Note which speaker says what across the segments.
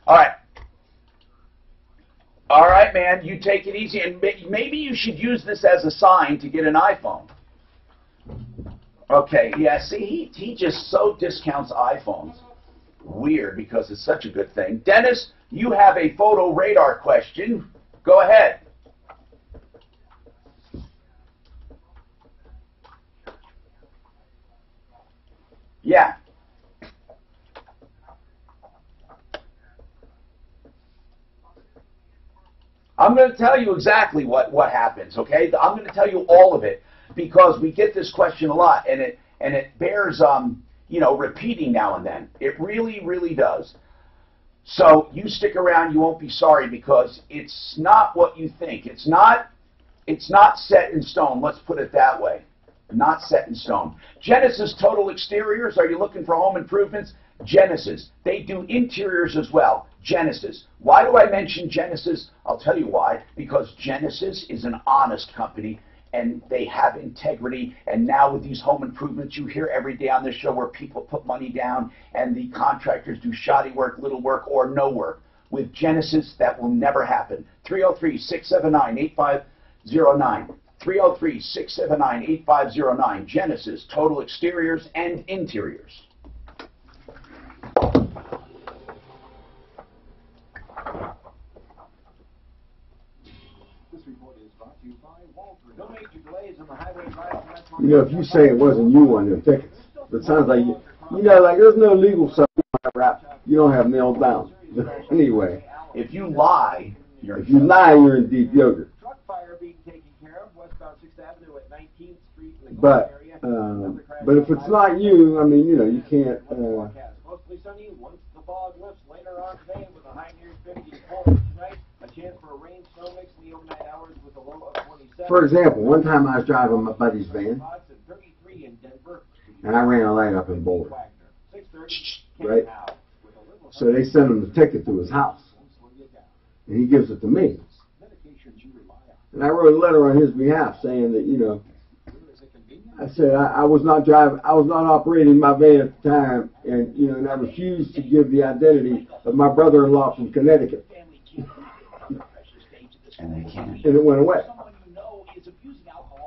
Speaker 1: All right. All right, man, you take it easy, and maybe you should use this as a sign to get an iPhone. Okay, yeah, see, he just so discounts iPhones. Weird, because it's such a good thing. Dennis, you have a photo radar question. Go ahead. Yeah. I'm going to tell you exactly what happens, okay? I'm going to tell you all of it because we get this question a lot, and it bears you know, repeating now and then. It really, really does. So you stick around, you won't be sorry, because it's not what you think. It's not set in stone. Let's put it that way. Not set in stone. Genesis Total Exteriors. Are you looking for home improvements? Genesis. They do interiors as well. Genesis. Why do I mention Genesis? I'll tell you why. Because Genesis is an honest company, and they have integrity. And now with these home improvements, you hear every day on this show where people put money down and the contractors do shoddy work, little work, or no work. With Genesis, that will never happen. 303-679-8509. 303-679-8509. Genesis Total Exteriors and Interiors.
Speaker 2: You know, if you say it wasn't you on them tickets, but it sounds like you know, like there's no legal stuff you don't have nailed down. Anyway,
Speaker 1: if you lie, you're
Speaker 2: in deep yogurt. But if it's not you, I mean, you know, you can't.
Speaker 3: Mostly sunny once the fog lifts later on today with a high near 54 tonight. A chance for a rain snow mix in the overnight hours with a low of 27.
Speaker 2: For example, one time I was driving my buddy's van, and I ran a light up in Boulder. Right? So they sent him the ticket to his house, and he gives it to me. And I wrote a letter on his behalf saying that, you know, I said I was not operating my van at the time, and you know, and I refused to give the identity of my brother-in-law from Connecticut.
Speaker 1: And they can't.
Speaker 2: And it went away.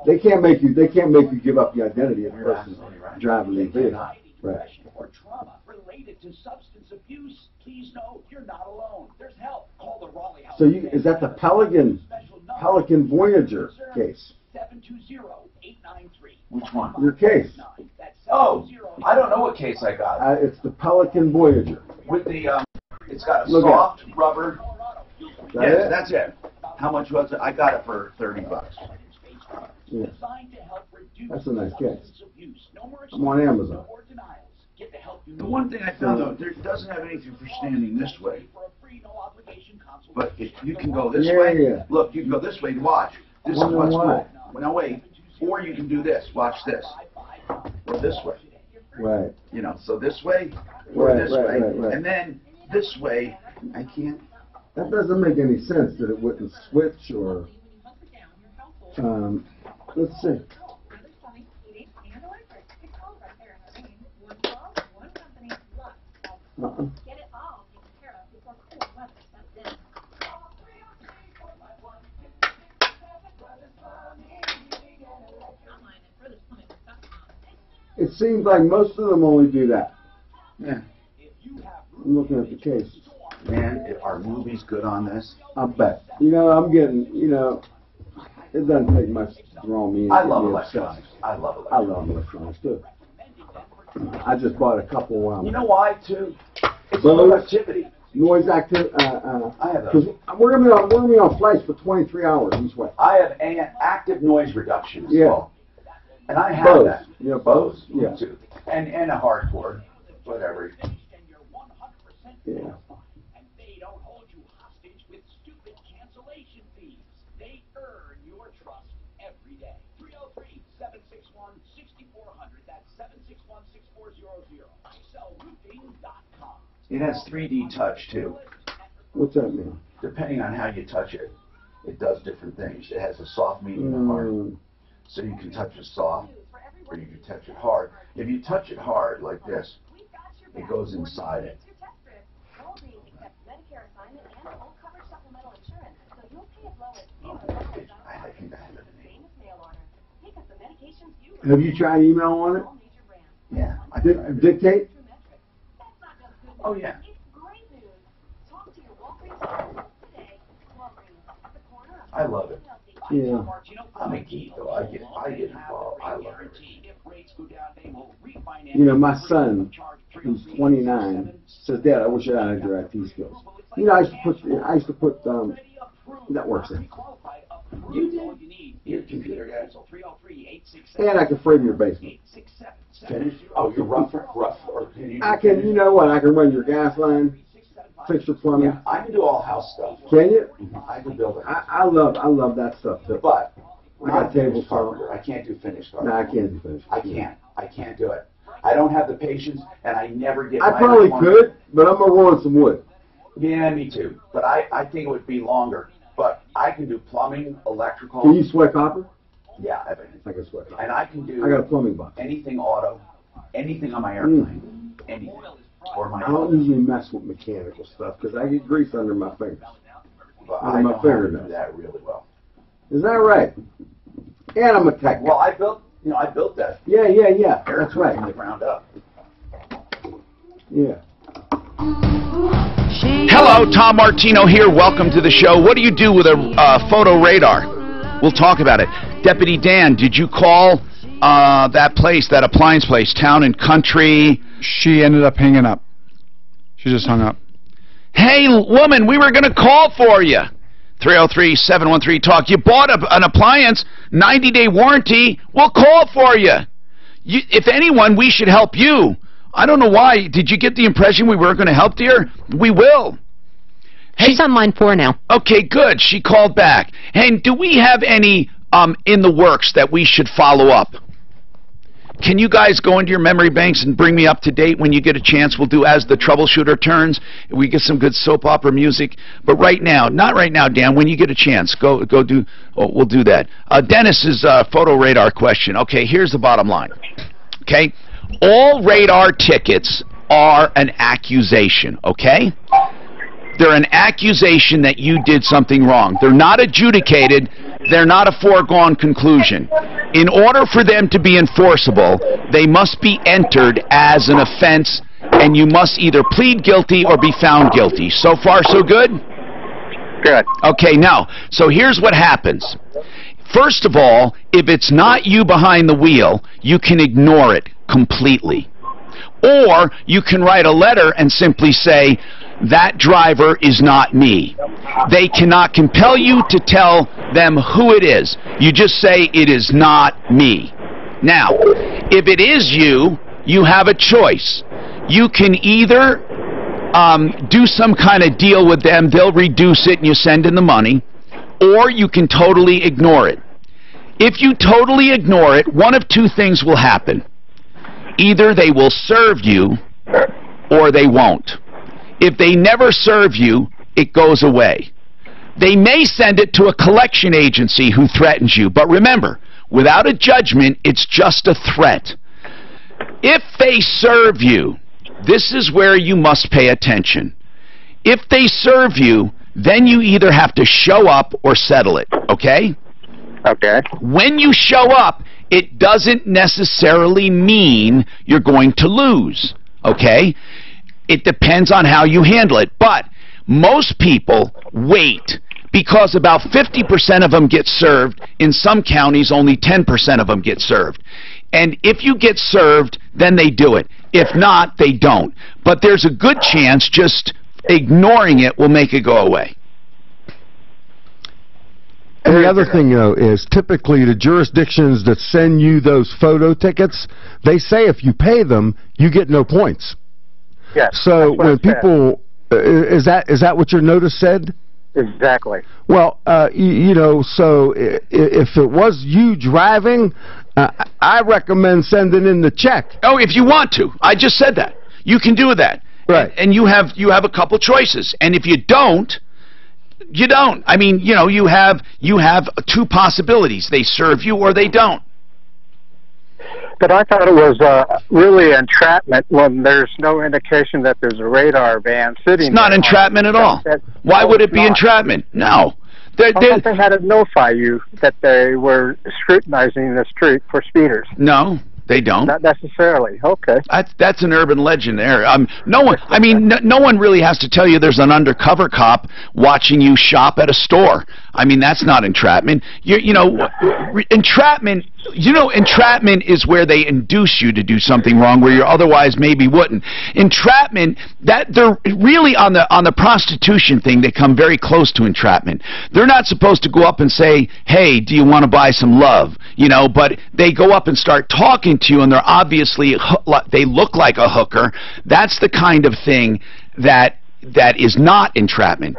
Speaker 2: They can't make you give up the identity of the person driving the vehicle. Right.
Speaker 1: Or trauma related to substance abuse, please know you're not alone. There's help. Call the Raleigh House.
Speaker 2: So is that the Pelican Voyager case?
Speaker 1: 720-893. Which one?
Speaker 2: Your case.
Speaker 1: Oh, I don't know what case I got.
Speaker 2: It's the Pelican Voyager.
Speaker 1: With the it's got a soft rubber. Yes, that's it. How much was it? I got it for $30.
Speaker 2: Yeah. That's a nice case. I'm on Amazon.
Speaker 1: The one thing I found, though, there doesn't have anything for standing this way. But if you can go this way.
Speaker 2: Yeah.
Speaker 1: Look, you can go this way. Watch. This is what's cool. Now wait. Or you can do this. Watch this. Or this way.
Speaker 2: Right.
Speaker 1: You know, so this way or this way.
Speaker 2: Right.
Speaker 1: And then this way, I can't.
Speaker 2: That doesn't make any sense that it wouldn't switch or, let's see. It seems like most of them only do that.
Speaker 1: Yeah.
Speaker 2: I'm looking at the cases.
Speaker 1: Man, are movies good on this?
Speaker 2: I bet. You know, I'm getting, you know, it doesn't take much to draw me in.
Speaker 1: I love electronics. I love
Speaker 2: electronics too. I just bought a couple.
Speaker 1: You know why, too? It's productivity.
Speaker 2: Noise active.
Speaker 1: I have
Speaker 2: because we're gonna be on flights for 23 hours each way.
Speaker 1: I have an active noise reduction as well. And I have
Speaker 2: Bose.
Speaker 1: that.
Speaker 2: Yeah, Bose. Yeah.
Speaker 1: Too. And a hardcore, whatever.
Speaker 2: Yeah.
Speaker 3: And they don't hold you hostage with stupid cancellation fees. They earn your trust every day. 303-761-6400. That's 761-6400. IXLRoofing.com.
Speaker 1: It has 3D touch, too.
Speaker 2: What's that mean?
Speaker 1: Depending on how you touch it, it does different things. It has a soft, medium, and hard. So you can touch it soft, or you can touch it hard. If you touch it hard, like this, it goes inside it.
Speaker 2: Have you tried email on it?
Speaker 1: Yeah.
Speaker 2: Dictate?
Speaker 1: Oh, yeah. I love it.
Speaker 2: Yeah.
Speaker 1: I'm a geek, though. I get involved. I love it.
Speaker 2: You know, my son, who's 29, says, "Dad, I wish I had your IT skills." You know, I used to put networks in.
Speaker 1: You did? You're a computer guy.
Speaker 2: And I can frame your basement.
Speaker 1: Finish? Oh, you're rough. Or can you
Speaker 2: I can, you know what? I can run your gas line, fix your plumbing.
Speaker 1: Yeah, I can do all house stuff.
Speaker 2: Can you?
Speaker 1: I can build it.
Speaker 2: I love that stuff too.
Speaker 1: But
Speaker 2: I got
Speaker 1: not
Speaker 2: table
Speaker 1: finished carpenter. I can't do finished
Speaker 2: No,
Speaker 1: carpenter.
Speaker 2: I can't do finish.
Speaker 1: I can't do it. I don't have the patience, and I never get.
Speaker 2: I
Speaker 1: my
Speaker 2: probably
Speaker 1: one-
Speaker 2: could, but I'm gonna roll some wood.
Speaker 1: Yeah, me too. But I think it would be longer. But I can do plumbing, electrical.
Speaker 2: Can you sweat copper?
Speaker 1: Yeah, everything.
Speaker 2: I can sweat copper.
Speaker 1: And I can do.
Speaker 2: I got a plumbing box.
Speaker 1: Anything auto, anything on my airplane, anything, or my.
Speaker 2: I don't usually mess with mechanical stuff because I get grease under my fingers.
Speaker 1: But
Speaker 2: under
Speaker 1: I
Speaker 2: my
Speaker 1: know how to
Speaker 2: fingernails.
Speaker 1: do that really well.
Speaker 2: Is that right? And I'm a tech guy.
Speaker 1: Well, I built that
Speaker 2: Yeah. That's
Speaker 1: airplane
Speaker 2: right.
Speaker 1: from the ground up.
Speaker 2: Yeah.
Speaker 1: Hello, Tom Martino here. Welcome to the show. What do you do with a photo radar? We'll talk about it. Deputy Dan, did you call that place, that appliance place, Town and Country?
Speaker 4: She ended up hanging up. She just hung up.
Speaker 1: Hey, woman, we were going to call for you. 303-713-TALK. You bought an appliance, 90-day warranty. We'll call for you. If anyone, we should help you. I don't know why. Did you get the impression we weren't going to help, dear? We will. Hey,
Speaker 5: she's on line 4 now.
Speaker 1: Okay, good. She called back. Hey, do we have any in the works that we should follow up? Can you guys go into your memory banks and bring me up to date when you get a chance? We'll do As the Troubleshooter Turns. We get some good soap opera music. But right now, not right now, Dan, when you get a chance, go do, we'll do that. Dennis's photo radar question. Okay, here's the bottom line. Okay? All radar tickets are an accusation, okay? They're an accusation that you did something wrong. They're not adjudicated. They're not a foregone conclusion. In order for them to be enforceable, they must be entered as an offense, and you must either plead guilty or be found guilty. So far, so good?
Speaker 6: Good.
Speaker 1: Okay, now, so here's what happens. First of all, if it's not you behind the wheel, you can ignore it completely. Or you can write a letter and simply say, that driver is not me. They cannot compel you to tell them who it is. You just say, it is not me. Now, if it is you, you have a choice. You can either do some kind of deal with them, they'll reduce it and you send in the money, or you can totally ignore it. If you totally ignore it, one of two things will happen. Either they will serve you, or they won't. If they never serve you, it goes away. They may send it to a collection agency who threatens you, but remember, without a judgment, it's just a threat. If they serve you, this is where you must pay attention. If they serve you, then you either have to show up or settle it, okay?
Speaker 6: Okay.
Speaker 1: When you show up, it doesn't necessarily mean you're going to lose, okay? It depends on how you handle it. But most people wait because about 50% of them get served. In some counties, only 10% of them get served. And if you get served, then they do it. If not, they don't. But there's a good chance just ignoring it will make it go away.
Speaker 7: And the other thing, though, is typically the jurisdictions that send you those photo tickets, they say if you pay them, you get no points.
Speaker 6: Yes.
Speaker 7: So when people, is that what your notice said?
Speaker 6: Exactly.
Speaker 7: Well, you know, so if it was you driving, I recommend sending in the check.
Speaker 1: Oh, if you want to. I just said that. You can do that.
Speaker 7: Right.
Speaker 1: And you have a couple choices. And if you don't, you don't. I mean, you know, you have two possibilities. They serve you or they don't.
Speaker 6: But I thought it was really entrapment when there's no indication that there's a radar van sitting
Speaker 1: It's not
Speaker 6: there.
Speaker 1: entrapment at all. Why would it be
Speaker 6: not.
Speaker 1: entrapment? No.
Speaker 6: I thought they had to notify you that they were scrutinizing the street for speeders.
Speaker 1: No, they don't.
Speaker 6: Not necessarily. Okay.
Speaker 1: That's an urban legend there. No one. I mean, no one really has to tell you there's an undercover cop watching you shop at a store. I mean, that's not entrapment. Entrapment. Entrapment is where they induce you to do something wrong where you otherwise maybe wouldn't. Entrapment, that they're really on the prostitution thing, they come very close to entrapment. They're not supposed to go up and say, "Hey, do you want to buy some love?" But they go up and start talking to you, and they're obviously, they look like a hooker. That's the kind of thing that is not entrapment.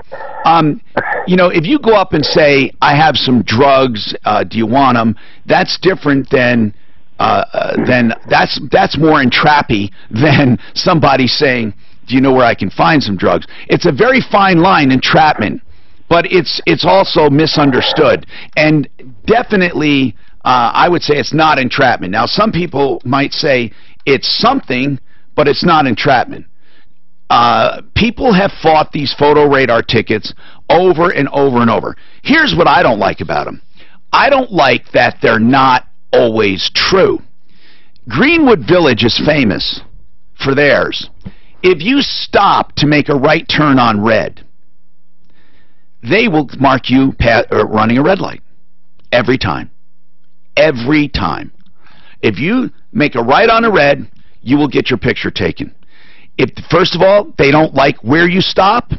Speaker 1: If you go up and say, "I have some drugs, do you want them?" That's different than that's more entrappy than somebody saying, "Do you know where I can find some drugs?" It's a very fine line, entrapment, but it's also misunderstood, and definitely I would say it's not entrapment. Now, some people might say it's something, but it's not entrapment. People have fought these photo radar tickets over and over and over. Here's what I don't like about them. I don't like that they're not always true. Greenwood Village is famous for theirs. If you stop to make a right turn on red, they will mark you running a red light. Every time. Every time. If you make a right on a red, you will get your picture taken. First of all, they don't like where you stop,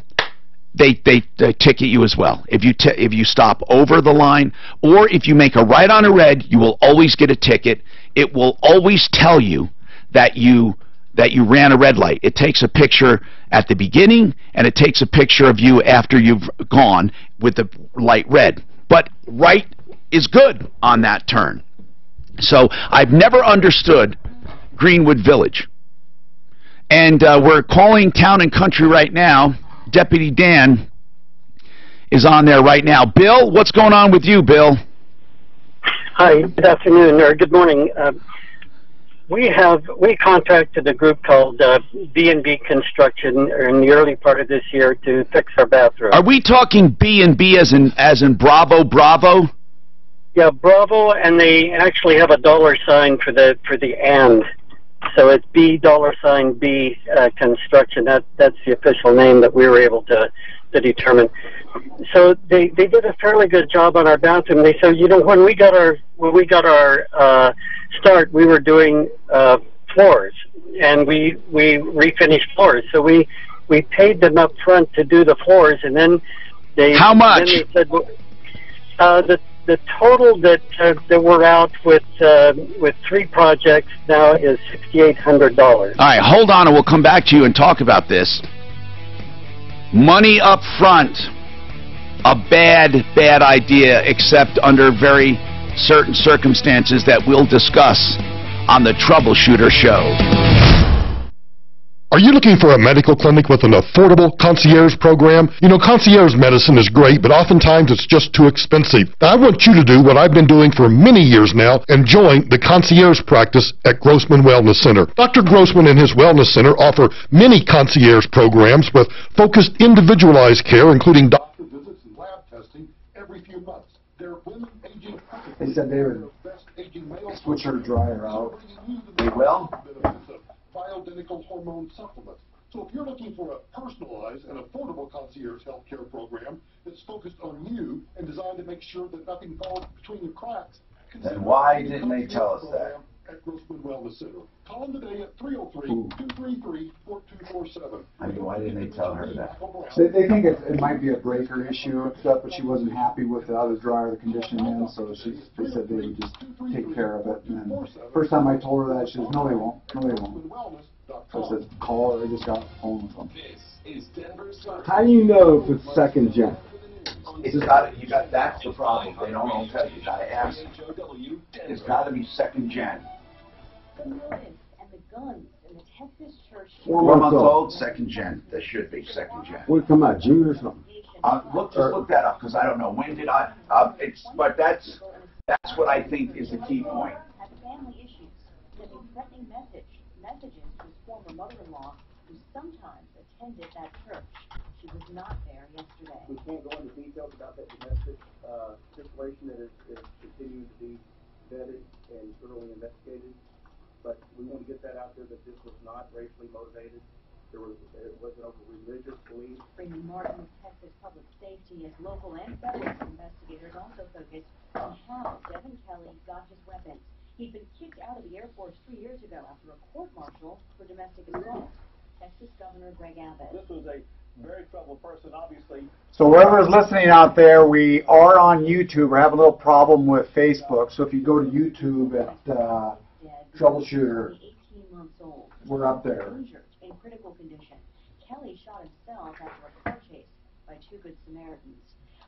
Speaker 1: they ticket you as well. If you stop over the line, or if you make a right on a red, you will always get a ticket. It will always tell you that you ran a red light. It takes a picture at the beginning, and it takes a picture of you after you've gone with the light red. But right is good on that turn. So I've never understood Greenwood Village. And we're calling Town and Country right now. Deputy Dan is on there right now. Bill, what's going on with you, Bill?
Speaker 5: Hi, good afternoon, or good morning. We contacted a group called B&B Construction in the early part of this year to fix our bathroom.
Speaker 1: Are we talking B&B as in Bravo, Bravo?
Speaker 5: Yeah, Bravo, and they actually have a $sign for the and. So it's B Construction. That's the official name that we were able to determine. So they did a fairly good job on our bathroom. They said, when we got our start, we were doing floors, and we refinished floors. So we paid them up front to do the floors, and then
Speaker 1: how much?
Speaker 5: Then they said, the total that we're out with 3 projects now is $6,800.
Speaker 1: All right, hold on, and we'll come back to you and talk about this. Money up front, a bad idea, except under very certain circumstances that we'll discuss on the Troubleshooter Show.
Speaker 8: Are you looking for a medical clinic with an affordable concierge program? Concierge medicine is great, but oftentimes it's just too expensive. Now, I want you to do what I've been doing for many years now and join the concierge practice at Grossman Wellness Center. Dr. Grossman and his Wellness Center offer many concierge programs with focused, individualized care, including doctor visits and lab testing every few months. Their women aging...
Speaker 9: They said they would switch her dryer out.
Speaker 1: They will?
Speaker 8: Bioidentical hormone supplements. So if you're looking for a personalized and affordable concierge healthcare program that's focused on you and designed to make sure that nothing falls between the cracks,
Speaker 1: then why didn't they tell us that?
Speaker 8: At Grossman Wellness Center. Call them today at 303-233-4247.
Speaker 1: I mean, why didn't they tell her that?
Speaker 9: They think it might be a breaker issue and stuff, but she wasn't happy with the other dryer, the condition in, so they said they would just take care of it. And then first time I told her that, she says, no, they won't. No, they won't. So I said, call her. I just got home with them.
Speaker 2: How do you know if it's second gen?
Speaker 1: That's the problem. They don't tell you. You got to ask. It's got to be second gen.
Speaker 10: The knives and the guns in the Texas church.
Speaker 2: 4
Speaker 1: months old, second gen. They should be second gen.
Speaker 2: Would it come out June or something?
Speaker 1: Look that up, because I don't know. When did I? But that's what I think is the key point.
Speaker 10: Had family issues, sending threatening messages to his former mother-in-law, who sometimes attended that church. She was not there yesterday.
Speaker 3: We can't go into details about that domestic situation that is continuing to be vetted and thoroughly investigated, but we want to get that out there that this was not racially motivated. It wasn't over religious belief.
Speaker 10: Freeman Martin with Texas Public Safety as local and federal investigators also focused on how Devin Kelly got his weapons. He'd been kicked out of the Air Force 3 years ago after a court-martial for domestic assault. Texas Governor Greg Abbott.
Speaker 3: This was a very troubled person, obviously.
Speaker 9: So whoever's listening out there, we are on YouTube. We're having a little problem with Facebook. So if you go to YouTube at Troubleshooter,
Speaker 10: 18 months old.
Speaker 9: we're up there.
Speaker 10: Injured in critical condition. Kelly shot himself after a car chase by two Good Samaritans.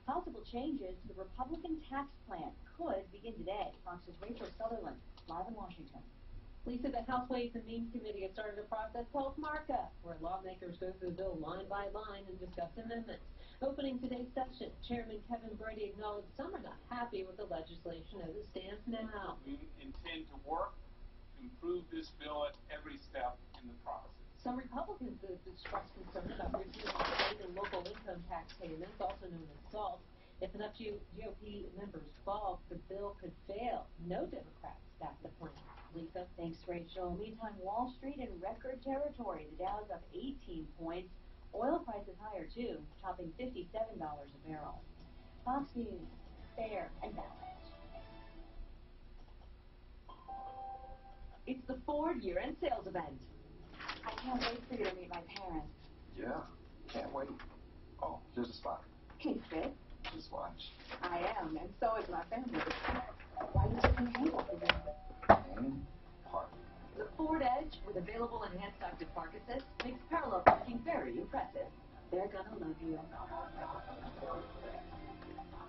Speaker 10: Possible changes to the Republican tax plan could begin today. Fox's Rachel Sutherland, live in Washington.
Speaker 11: Lisa, the House Ways and Means Committee has started a process called Markup, where lawmakers go through the bill line by line and discuss amendments. Opening today's session, Chairman Kevin Brady acknowledged some are not happy with the legislation as it stands now.
Speaker 12: We intend to work to improve this bill at every step in the process.
Speaker 11: Some Republicans have expressed concern about reducing state and local income tax payments, also known as SALT. If enough GOP members balk, the bill could fail. No Democrats back the plan. Lisa?
Speaker 10: Thanks, Rachel. Meantime, Wall Street in record territory. The Dow's up 18 points. Oil prices higher, too, topping $57 a barrel. Fox News, fair and balanced. It's the Ford year-end sales event. I can't wait for you to meet my parents.
Speaker 13: Yeah, can't wait. Oh, here's a spot.
Speaker 10: Hey, Sid.
Speaker 13: Just watch.
Speaker 10: I am, and so is my family. Why are you taking paint off the window?
Speaker 13: And park.
Speaker 10: The Ford Edge, with available enhanced active park assist, makes parallel parking very impressive. They're gonna love you.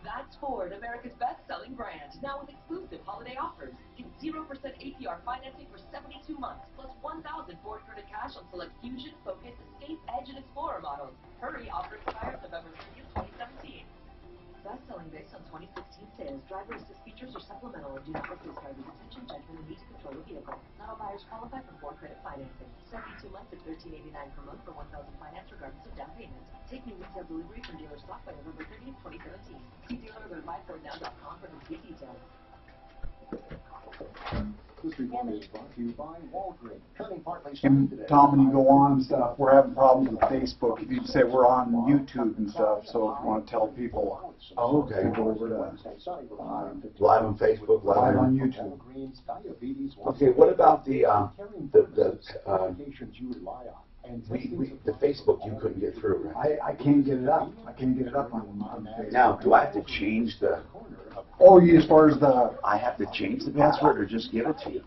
Speaker 10: That's Ford, America's best-selling brand, now with exclusive holiday offers. Get 0% APR financing for 72 months, plus 1,000 Ford credit cash on select Fusion, Focus, Escape, Edge, and Explorer models. Hurry, offer expires November 30th, 2017. Best-selling based on 2016 sales. Driver assist features are supplemental and do not replace driver's attention, judgment, and need to control the vehicle. Not all buyers qualify for Ford credit financing. 72 months at $13.89 per month for 1,000 finance regardless of down payment. Take new retail delivery from dealer stock by November 30th, 2017. See dealer or myfordnow.com for complete details.
Speaker 3: This report is brought to you by Walgreens. Turning partly
Speaker 9: And Tom, when you go on and stuff, we're having problems with Facebook. If you say we're on YouTube and stuff, so if you want to tell people,
Speaker 1: okay,
Speaker 9: go over to
Speaker 1: live on Facebook,
Speaker 9: live on YouTube.
Speaker 1: Okay, what about the Facebook you couldn't get through, right?
Speaker 9: I can't get it up. I can't get it up on Facebook.
Speaker 1: Now, do I have to change the...
Speaker 9: Oh, as far as the...
Speaker 1: I have to change the password or just give it to you?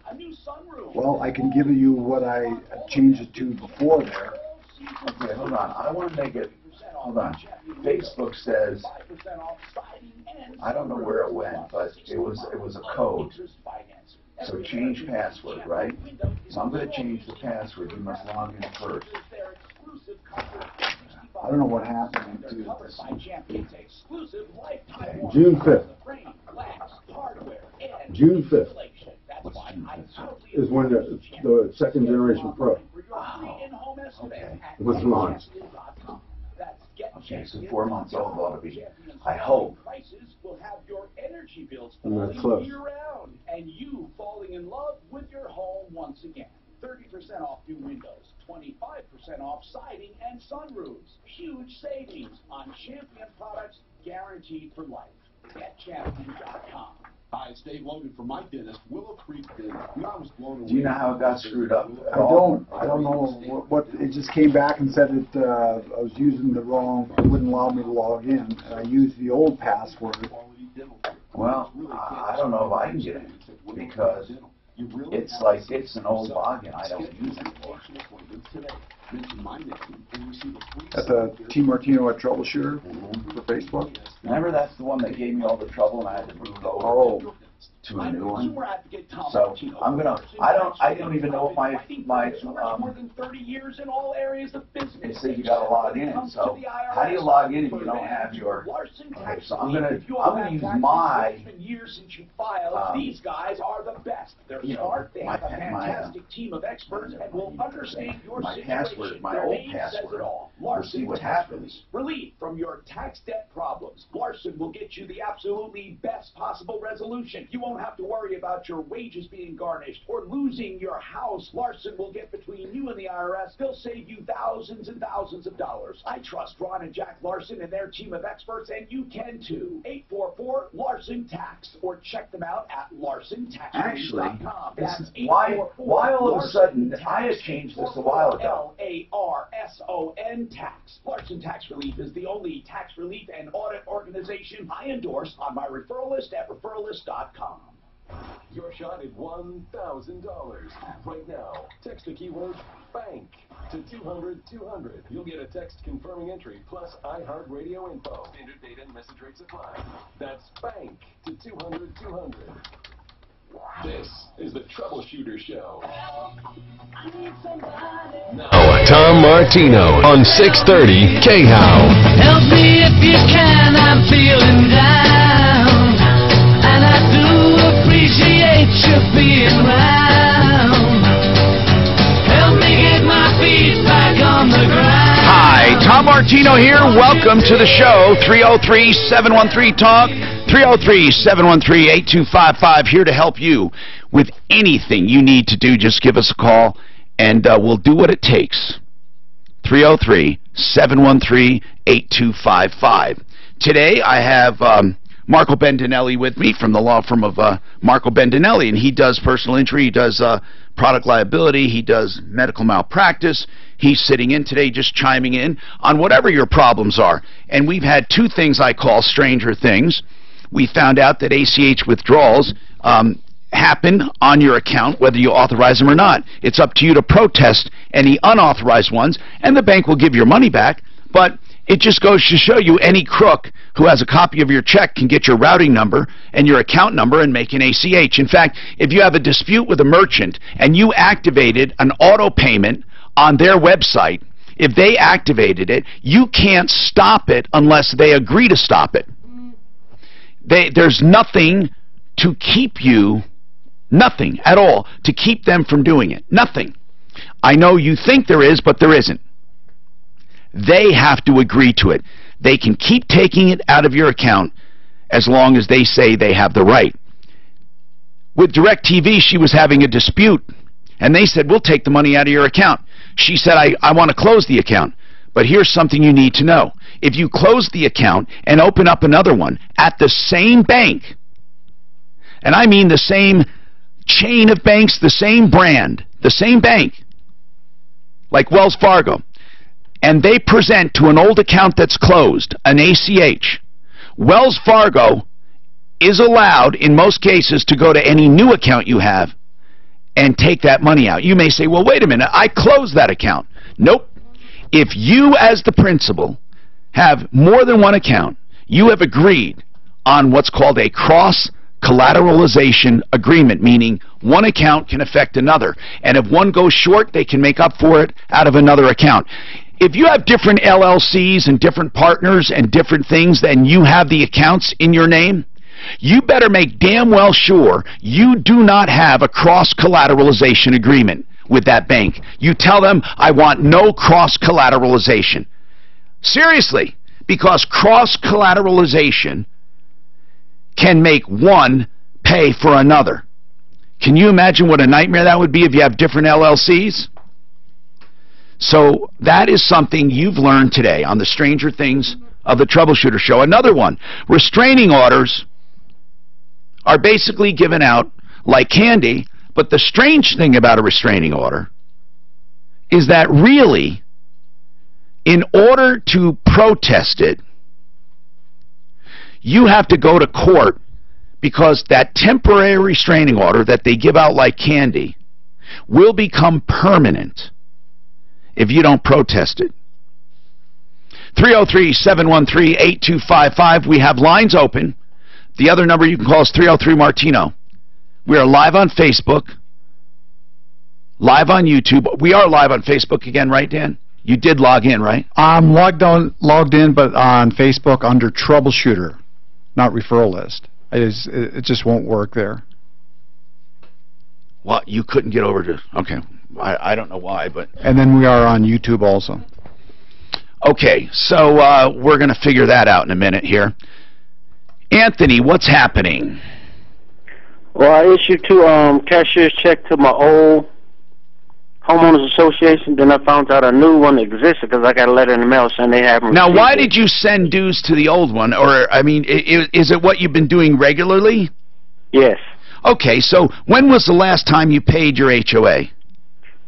Speaker 9: Well, I can give you what I changed it to before there.
Speaker 1: Okay, hold on. I want to make it... Hold on. Facebook says... I don't know where it went, but it was a code. So change password, right? So I'm going to change the password. You must log in first.
Speaker 9: I don't know what happened to this.
Speaker 1: Okay.
Speaker 9: June 5th. June 5th is when the second generation Pro was launched.
Speaker 1: Okay, so 4 months old ought to be, I hope.
Speaker 9: And that's close.
Speaker 14: And you falling in love with your home once again. 30% off new windows, 25% off siding and sunroofs. Huge savings on Champion products guaranteed for life. GetChampion.com.
Speaker 15: Hi, it's Dave Logan from my dentist, Willow Creek Dentist. I was blown away.
Speaker 1: Do you know how it got screwed up?
Speaker 9: I don't know what it just came back and said that I was using the wrong, it wouldn't allow me to log in. And I used the old password.
Speaker 1: Well, I don't know if I can get it because it's like it's an old login I don't use anymore.
Speaker 9: At the T. Martino at Troubleshooter for Facebook.
Speaker 1: Remember that's the one that gave me all the trouble and I had to move over to a new one? So I'm gonna. I don't even know if my
Speaker 14: more than 30 years in all areas of business.
Speaker 1: It says you got to log in. So how do you log in if you don't have your? Okay, so I'm gonna use my.
Speaker 14: It's been years since you filed. These guys are the best. They're smart. They have a fantastic team of experts and will understand your situation.
Speaker 1: My old password. We'll see what happens.
Speaker 14: Relief from your tax debt problems. Larson will get you the absolutely best possible resolution. You won't have to worry about your wages being garnished or losing your house. Larson will get between you and the IRS. They'll save you thousands and thousands of dollars. I trust Ron and Jack Larson and their team of experts, and you can too. 844-LARSON-TAX, or check them out at LarsonTaxRelief.com.
Speaker 1: Actually, why all of a sudden, I had changed this a while ago.
Speaker 14: LARSON Tax. Larson Tax Relief is the only tax relief and audit organization I endorse on my referral list at referralist.com.
Speaker 16: Your shot at $1,000. Right now, text the keyword BANK to 200-200. You'll get a text confirming entry plus iHeartRadio info. Standard data and message rates apply. That's BANK to 200-200. This is the Troubleshooter Show.
Speaker 17: Now, Tom Martino on 630 KHOW.
Speaker 18: Help me if you can, I'm feeling down. And I do appreciate you being around. Help me get my feet back on the ground.
Speaker 1: Hi, Tom Martino here. Welcome to the show. 303-713-TALK. 303-713-8255. Here to help you with anything you need to do. Just give us a call, and we'll do what it takes. 303-713-8255. Today I have Marco Bendinelli with me from the law firm of Marco Bendinelli, and he does personal injury, he does product liability, he does medical malpractice. He's sitting in today just chiming in on whatever your problems are. And we've had two things I call stranger things. We found out that ACH withdrawals happen on your account whether you authorize them or not. It's up to you to protest any unauthorized ones, and the bank will give your money back. But it just goes to show you any crook who has a copy of your check can get your routing number and your account number and make an ACH. In fact, if you have a dispute with a merchant and you activated an auto payment on their website, if they activated it, you can't stop it unless they agree to stop it. There's nothing to keep you, nothing at all, to keep them from doing it. Nothing. I know you think there is, but there isn't. They have to agree to it. They can keep taking it out of your account as long as they say they have the right. With DirecTV, she was having a dispute, and they said, we'll take the money out of your account. She said, I want to close the account. But here's something you need to know. If you close the account and open up another one at the same bank, and I mean the same chain of banks, the same brand, the same bank, like Wells Fargo, and they present to an old account that's closed, an ACH, Wells Fargo is allowed, in most cases, to go to any new account you have and take that money out. You may say, well, wait a minute, I closed that account. Nope. If you, as the principal, have more than one account, you have agreed on what's called a cross-collateralization agreement, meaning one account can affect another. And if one goes short, they can make up for it out of another account. If you have different LLCs and different partners and different things, and you have the accounts in your name, you better make damn well sure you do not have a cross-collateralization agreement with that bank. You tell them, I want no cross-collateralization. Seriously, because cross-collateralization can make one pay for another. Can you imagine what a nightmare that would be if you have different LLCs? So that is something you've learned today on the Stranger Things of the Troubleshooter Show. Another one, restraining orders are basically given out like candy, but the strange thing about a restraining order is that really, in order to protest it, you have to go to court, because that temporary restraining order that they give out like candy will become permanent if you don't protest it. 303-713-8255. We have lines open. The other number you can call is 303-MARTINO. We are live on Facebook, live on YouTube. We are live on Facebook again, right, Dan? You did log in, right?
Speaker 9: I'm logged in, but on Facebook under Troubleshooter, not referral list. It just won't work there.
Speaker 1: Well, you couldn't get over to... Okay, I don't know why, but...
Speaker 9: And then we are on YouTube also.
Speaker 1: Okay, so we're going to figure that out in a minute here. Anthony, what's happening?
Speaker 19: Well, I issued two cashier's check to my old homeowners association. Then I found out a new one existed because I got a letter in the mail saying they haven't.
Speaker 1: Now, why did you send dues to the old one? Or, I mean, is it what you've been doing regularly?
Speaker 19: Yes.
Speaker 1: Okay, so when was the last time you paid your HOA?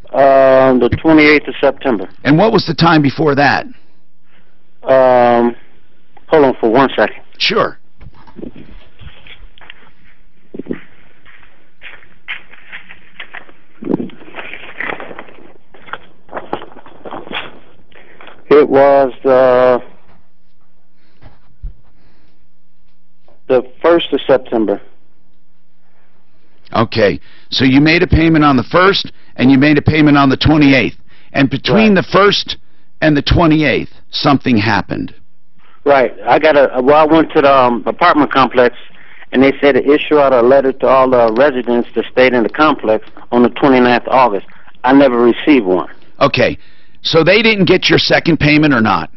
Speaker 19: The 28th of September.
Speaker 1: And what was the time before that?
Speaker 19: Hold on for 1 second.
Speaker 1: Sure.
Speaker 19: It was the 1st of September.
Speaker 1: Okay, so you made a payment on the 1st, and you made a payment on the 28th. And between the 1st and the 28th, something happened.
Speaker 19: Right. I went to the apartment complex, and they said to issue out a letter to all the residents that stayed in the complex on the 29th of August. I never received one.
Speaker 1: Okay, so they didn't get your second payment or not?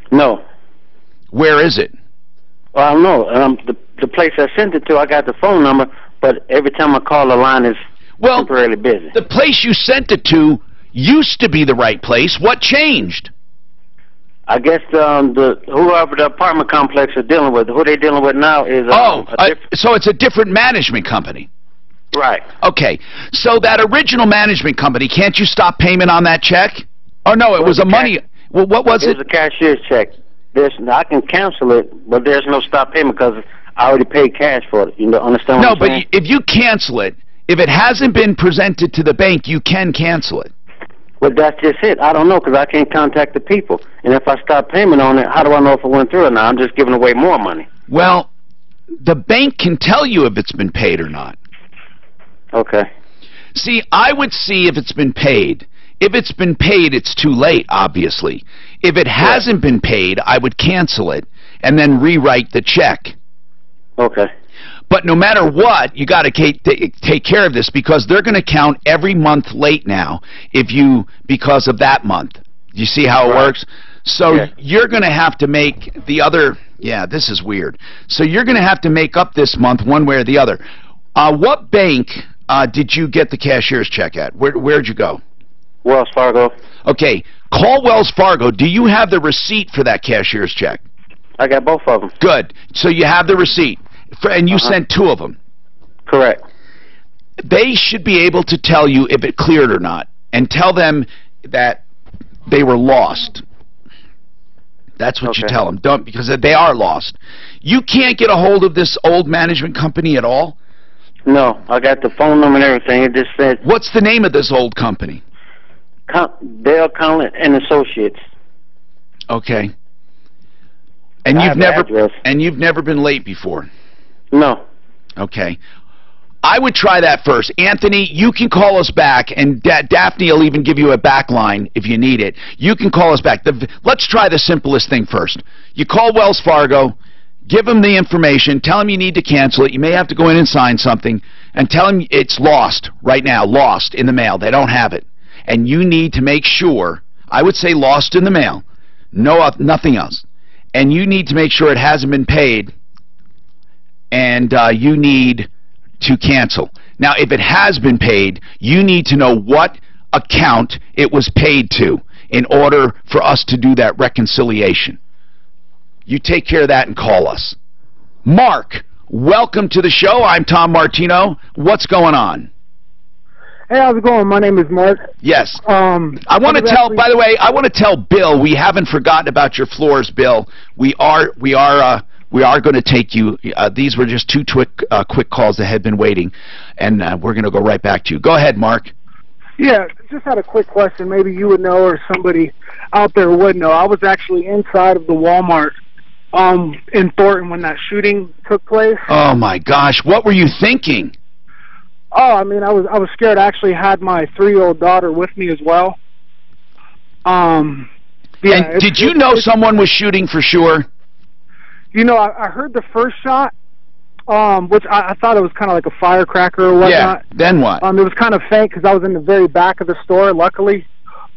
Speaker 19: No.
Speaker 1: Where is it?
Speaker 19: Well, I don't know. The place I sent it to, I got the phone number, but every time I call, the line is temporarily busy.
Speaker 1: The place you sent it to used to be the right place. What changed?
Speaker 19: I guess whoever the apartment complex is dealing with, who they're dealing with now is...
Speaker 1: so it's a different management company.
Speaker 19: Right.
Speaker 1: Okay, so that original management company, can't you stop payment on that check? Oh, no, it was a money... Well, what was it?
Speaker 19: It was a cashier's check. I can cancel it, but there's no stop payment because I already paid cash for it. You understand what I'm saying?
Speaker 1: No, but if you cancel it, if it hasn't been presented to the bank, you can cancel it.
Speaker 19: Well, that's just it. I don't know because I can't contact the people. And if I stop payment on it, how do I know if it went through or not? I'm just giving away more money.
Speaker 1: Well, the bank can tell you if it's been paid or not.
Speaker 19: Okay.
Speaker 1: See, I would see if it's been paid. If it's been paid, it's too late, obviously. If it hasn't been paid, I would cancel it and then rewrite the check.
Speaker 19: Okay.
Speaker 1: But no matter what, you got to take care of this because they're going to count every month late now because of that month. You see how it works? So you're going to have to make the other... Yeah, this is weird. So you're going to have to make up this month one way or the other. What bank did you get the cashier's check at? Where'd you go?
Speaker 19: Wells Fargo.
Speaker 1: Okay, call Wells Fargo. Do you have the receipt for that cashier's check?
Speaker 19: I got both of them.
Speaker 1: Good. So you have the receipt, and you sent two of them.
Speaker 19: Correct.
Speaker 1: They should be able to tell you if it cleared or not, and tell them that they were lost. That's what you tell them. Don't, because they are lost. You can't get a hold of this old management company at all?
Speaker 19: No, I got the phone number and everything. It just said...
Speaker 1: What's the name of this old company?
Speaker 19: Dale Conlon and Associates.
Speaker 1: Okay. And you've never been late before?
Speaker 19: No.
Speaker 1: Okay. I would try that first. Anthony, you can call us back, and Daphne will even give you a back line if you need it. You can call us back. Let's try the simplest thing first. You call Wells Fargo, give them the information, tell them you need to cancel it. You may have to go in and sign something, and tell them it's lost right now, lost in the mail. They don't have it. And you need to make sure, I would say lost in the mail, nothing else. And you need to make sure it hasn't been paid, and you need to cancel. Now, if it has been paid, you need to know what account it was paid to in order for us to do that reconciliation. You take care of that and call us. Mark, welcome to the show. I'm Tom Martino. What's going on?
Speaker 20: Hey, how's it going? My name is Mark.
Speaker 1: Yes. I want to tell, by the way, I want to tell Bill, we haven't forgotten about your floors, Bill. We are going to take you. These were just two quick calls that had been waiting, and we're going to go right back to you. Go ahead, Mark.
Speaker 20: Yeah, just had a quick question. Maybe you would know or somebody out there would know. I was actually inside of the Walmart in Thornton when that shooting took place.
Speaker 1: Oh, my gosh. What were you thinking?
Speaker 20: Oh, I mean, I was scared. I actually had my 3-year-old daughter with me as well. Yeah,
Speaker 1: and did you know someone was shooting for sure?
Speaker 20: You know, I heard the first shot, which I thought it was kind of like a firecracker or whatnot.
Speaker 1: Yeah, then what?
Speaker 20: It was kind of faint because I was in the very back of the store, luckily.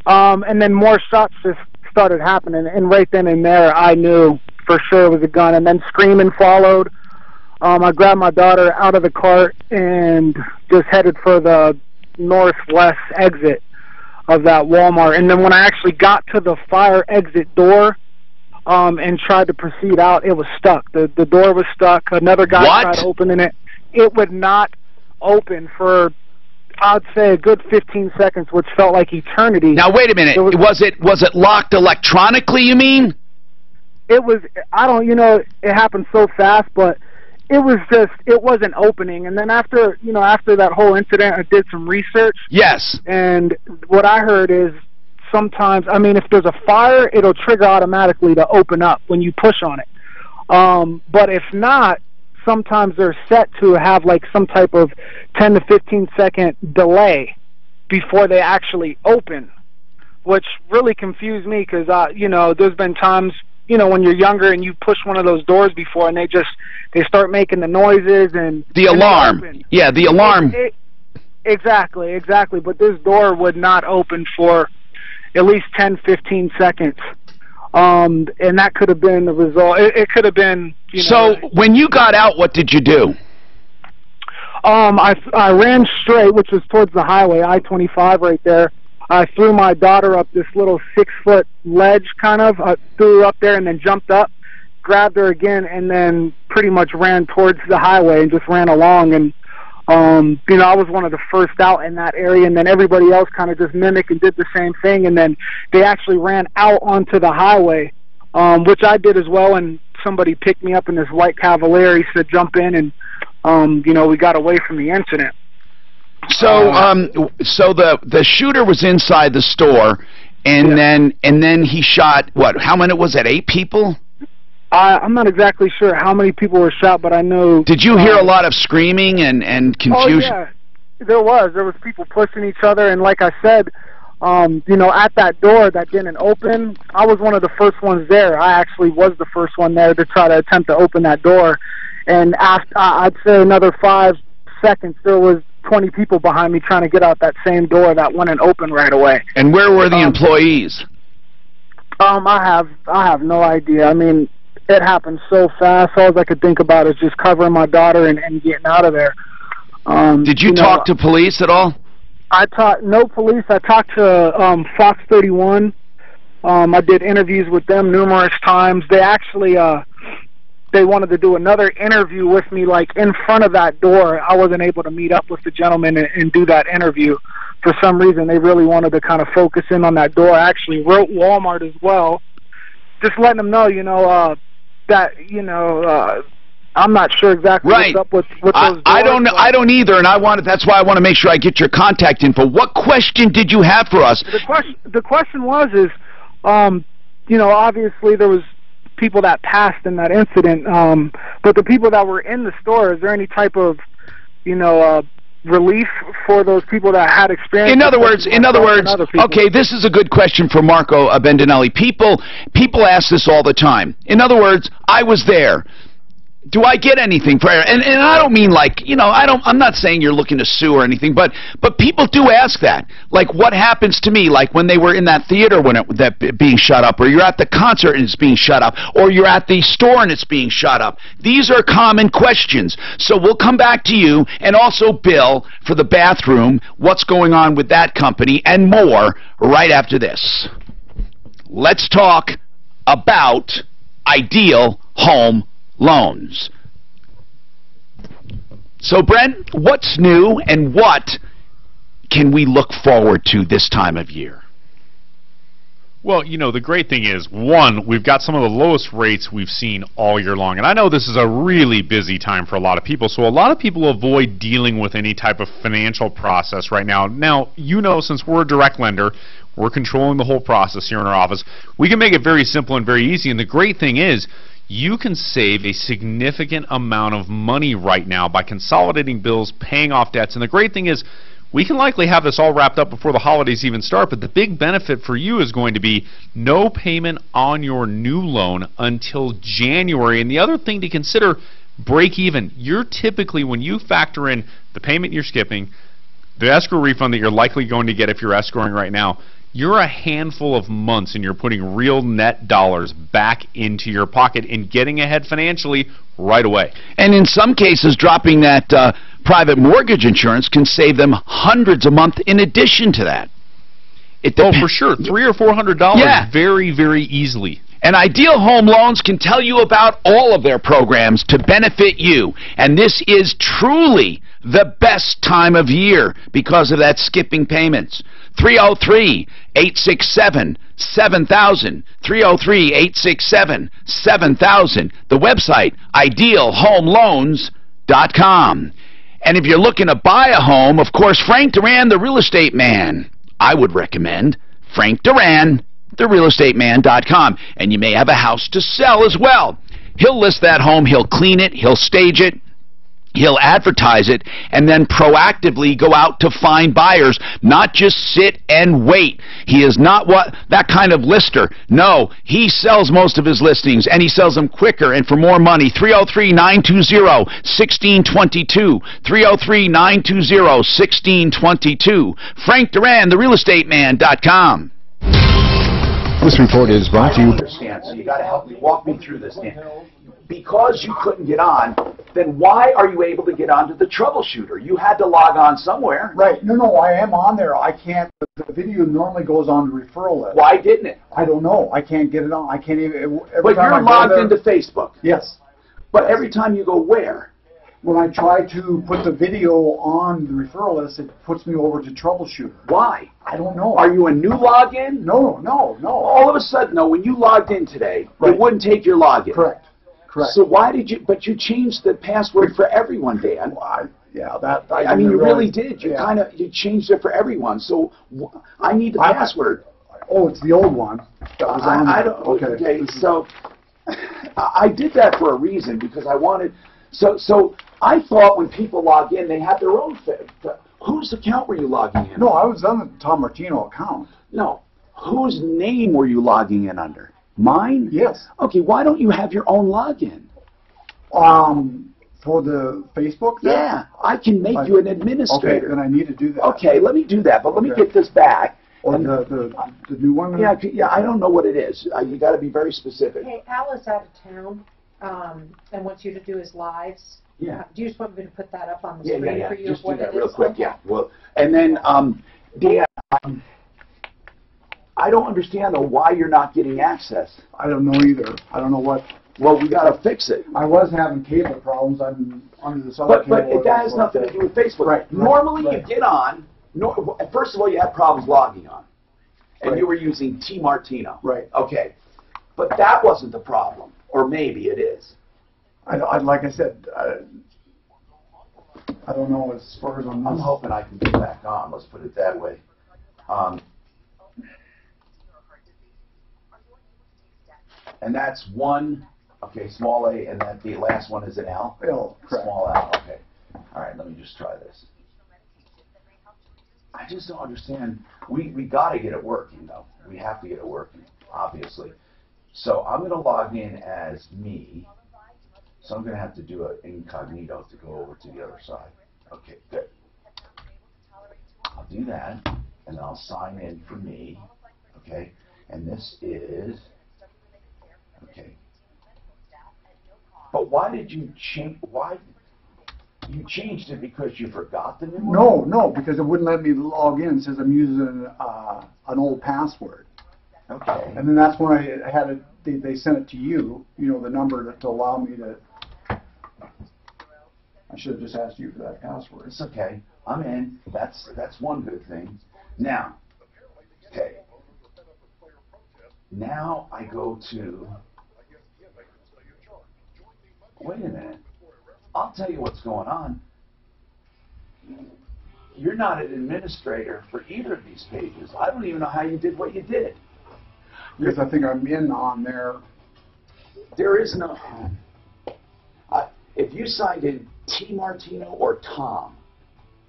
Speaker 20: And then more shots just started happening, and right then and there, I knew for sure it was a gun. And then screaming followed. I grabbed my daughter out of the cart and just headed for the northwest exit of that Walmart. And then when I actually got to the fire exit door and tried to proceed out, it was stuck. The door was stuck. Another guy tried opening it. It would not open for, I'd say, a good 15 seconds, which felt like eternity.
Speaker 1: Now, wait a minute. Was it locked electronically, you mean?
Speaker 20: It was, I don't, you know, it happened so fast, but it was just, it wasn't opening. And then after that whole incident, I did some research.
Speaker 1: Yes.
Speaker 20: And what I heard is sometimes, I mean, if there's a fire, it'll trigger automatically to open up when you push on it. But if not, sometimes they're set to have like some type of 10 to 15 second delay before they actually open, which really confused me because, you know, there's been times, you know, when you're younger and you push one of those doors before and they start making the noises and
Speaker 1: the alarm. Yeah, the alarm.
Speaker 20: Exactly. But this door would not open for at least 10, 15 seconds. And that could have been the result. It could have been, you know.
Speaker 1: So when you got out, what did you do?
Speaker 20: I ran straight, which was towards the highway, I-25 right there. I threw my daughter up this little 6-foot ledge, kind of. I threw her up there and then jumped up, grabbed her again, and then pretty much ran towards the highway and just ran along. And, you know, I was one of the first out in that area, and then everybody else kind of just mimicked and did the same thing. And then they actually ran out onto the highway, which I did as well, and somebody picked me up in this white Cavalier. He said, jump in, and, you know, we got away from the incident.
Speaker 1: So, so the shooter was inside the store, and then he shot what? How many was it? 8 people?
Speaker 20: I'm not exactly sure how many people were shot, but I know.
Speaker 1: Did you hear a lot of screaming and confusion?
Speaker 20: Oh yeah, there was people pushing each other, and like I said, you know, at that door that didn't open, I was one of the first ones there. I actually was the first one there to try to attempt to open that door, and after I'd say another 5 seconds, there was 20 people behind me trying to get out that same door that wouldn't open right away.
Speaker 1: And where were the employees?
Speaker 20: I have no idea. I mean, it happened so fast. All I could think about is just covering my daughter and getting out of there.
Speaker 1: Did you talk to police at all?
Speaker 20: No police. I talked to Fox 31. I did interviews with them numerous times. They actually they wanted to do another interview with me, like in front of that door. I wasn't able to meet up with the gentleman and do that interview. For some reason, they really wanted to kind of focus in on that door. I actually wrote Walmart as well, just letting them know, you know, that, you know, I'm not sure exactly what's up with those doors.
Speaker 1: I don't either, and that's why I want to make sure I get your contact info. What question did you have for us?
Speaker 20: The question was, you know, obviously there was people that passed in that incident, but the people that were in the store, is there any type of, you know, relief for those people that had experience?
Speaker 1: In other words, okay, this is a good question for Marco Bendinelli. People ask this all the time. In other words, I was there. Do I get anything for it? And I don't mean like, you know, I'm not saying you're looking to sue or anything, but people do ask that. Like, what happens to me? Like when they were in that theater when that being shut up, or you're at the concert and it's being shut up, or you're at the store and it's being shut up. These are common questions. So we'll come back to you, and also Bill for the bathroom, what's going on with that company, and more right after this. Let's talk about Ideal Home Loans. So, Brent, what's new and what can we look forward to this time of year?
Speaker 21: Well, you know, the great thing is, one, we've got some of the lowest rates we've seen all year long. And I know this is a really busy time for a lot of people, so a lot of people avoid dealing with any type of financial process right now. Now, you know, since we're a direct lender, we're controlling the whole process here in our office. We can make it very simple and very easy. And the great thing is, you can save a significant amount of money right now by consolidating bills, paying off debts. And the great thing is, we can likely have this all wrapped up before the holidays even start, but the big benefit for you is going to be no payment on your new loan until January. And the other thing to consider, break even. You're typically, when you factor in the payment you're skipping, the escrow refund that you're likely going to get if you're escrowing right now, you're a handful of months and you're putting real net dollars back into your pocket and getting ahead financially right away.
Speaker 4: And in some cases, dropping that private mortgage insurance can save them hundreds a month in addition to that.
Speaker 21: Oh, for sure. $300 or $400 very, very easily.
Speaker 4: And Ideal Home Loans can tell you about all of their programs to benefit you. And this is truly the best time of year because of that skipping payments. 303-867-7000. 303-867-7000. The website, idealhomeloans.com. And if you're looking to buy a home, of course, Frank Duran, the real estate man. I would recommend Frank Duran, therealestateman.com. And you may have a house to sell as well. He'll list that home, he'll clean it, he'll stage it, he'll advertise it, and then proactively go out to find buyers, not just sit and wait. He is not that kind of lister. No, he sells most of his listings, and he sells them quicker and for more money. 303-920-1622. 303-920-1622. Frank Duran, therealestateman.com.
Speaker 7: This report is brought to you.
Speaker 1: Understand, so you got to help me, walk me through this, Dan. Because you couldn't get on, then why are you able to get onto the Troubleshooter? You had to log on somewhere.
Speaker 9: Right. No, I am on there. I can't. The video normally goes on the referral list.
Speaker 1: Why didn't it?
Speaker 9: I don't know. I can't get it on. I can't even.
Speaker 1: But you're logged into Facebook.
Speaker 9: Yes.
Speaker 1: But every time you go where?
Speaker 9: When I try to put the video on the referral list, it puts me over to Troubleshooter.
Speaker 1: Why?
Speaker 9: I don't know.
Speaker 1: Are you a new login?
Speaker 9: No.
Speaker 1: All of a sudden, no, when you logged in today, it wouldn't take your login.
Speaker 9: Correct.
Speaker 1: So why did you, but you changed the password for everyone, Dan.
Speaker 9: I
Speaker 1: mean, you really did. You you changed it for everyone. So I need the password.
Speaker 9: Oh, it's the old one. That was on
Speaker 1: I don't, okay, so I did that for a reason because I wanted, so I thought when people log in, they had their own whose account were you logging in?
Speaker 9: No, I was on the Tom Martino account.
Speaker 1: No. Whose name were you logging in under? Mine?
Speaker 9: Yes.
Speaker 1: Okay, why don't you have your own login?
Speaker 9: For the Facebook?
Speaker 1: Yeah, I can make you an administrator.
Speaker 9: Okay, then I need to do that.
Speaker 1: Okay, let me do that, but let me get this back.
Speaker 9: Or the new one?
Speaker 1: Yeah, I don't know what it is. You got to be very specific.
Speaker 22: Hey, Al is out of town and wants you to do his lives.
Speaker 1: Yeah.
Speaker 22: Do you just want me to put that up on the screen for you?
Speaker 1: Just do that
Speaker 22: it
Speaker 1: real
Speaker 22: is?
Speaker 1: quick, yeah. Well, and then, Dan, I don't understand, though, why you're not getting access.
Speaker 9: I don't know either. I don't know what.
Speaker 1: Well, we got to fix it.
Speaker 9: I was having cable problems. I'm under this other
Speaker 1: But
Speaker 9: cable.
Speaker 1: that has nothing to do with Facebook.
Speaker 9: Right.
Speaker 1: Normally, you get on. First of all, you had problems logging on. And you were using T. Martino.
Speaker 9: Right.
Speaker 1: Okay. But that wasn't the problem. Or maybe it is.
Speaker 9: Like I said, I don't know as far as I'm
Speaker 1: hoping I can get back on. Let's put it that way. And that's one, okay, small a, and then the last one is an L?
Speaker 9: L, correct.
Speaker 1: Small L, okay. All right, let me just try this. I just don't understand. We got to get it working, though. We have to get it working, obviously. So I'm going to log in as me. So I'm going to have to do an incognito to go over to the other side. Okay, good. I'll do that, and I'll sign in for me. Okay, and this is, okay. But why did you change, you changed it because you forgot the new one?
Speaker 9: No, because it wouldn't let me log in. It says I'm using an old password.
Speaker 1: Okay.
Speaker 9: And then that's when I had it, they sent it to you, the number to allow me to. I should have just asked you for that password.
Speaker 1: It's okay. I'm in. That's one good thing. Now, okay. Now I go to, wait a minute. I'll tell you what's going on. You're not an administrator for either of these pages. I don't even know how you did what you did.
Speaker 9: Because I think I'm in on there.
Speaker 1: There is no. If you signed in T Martino or Tom,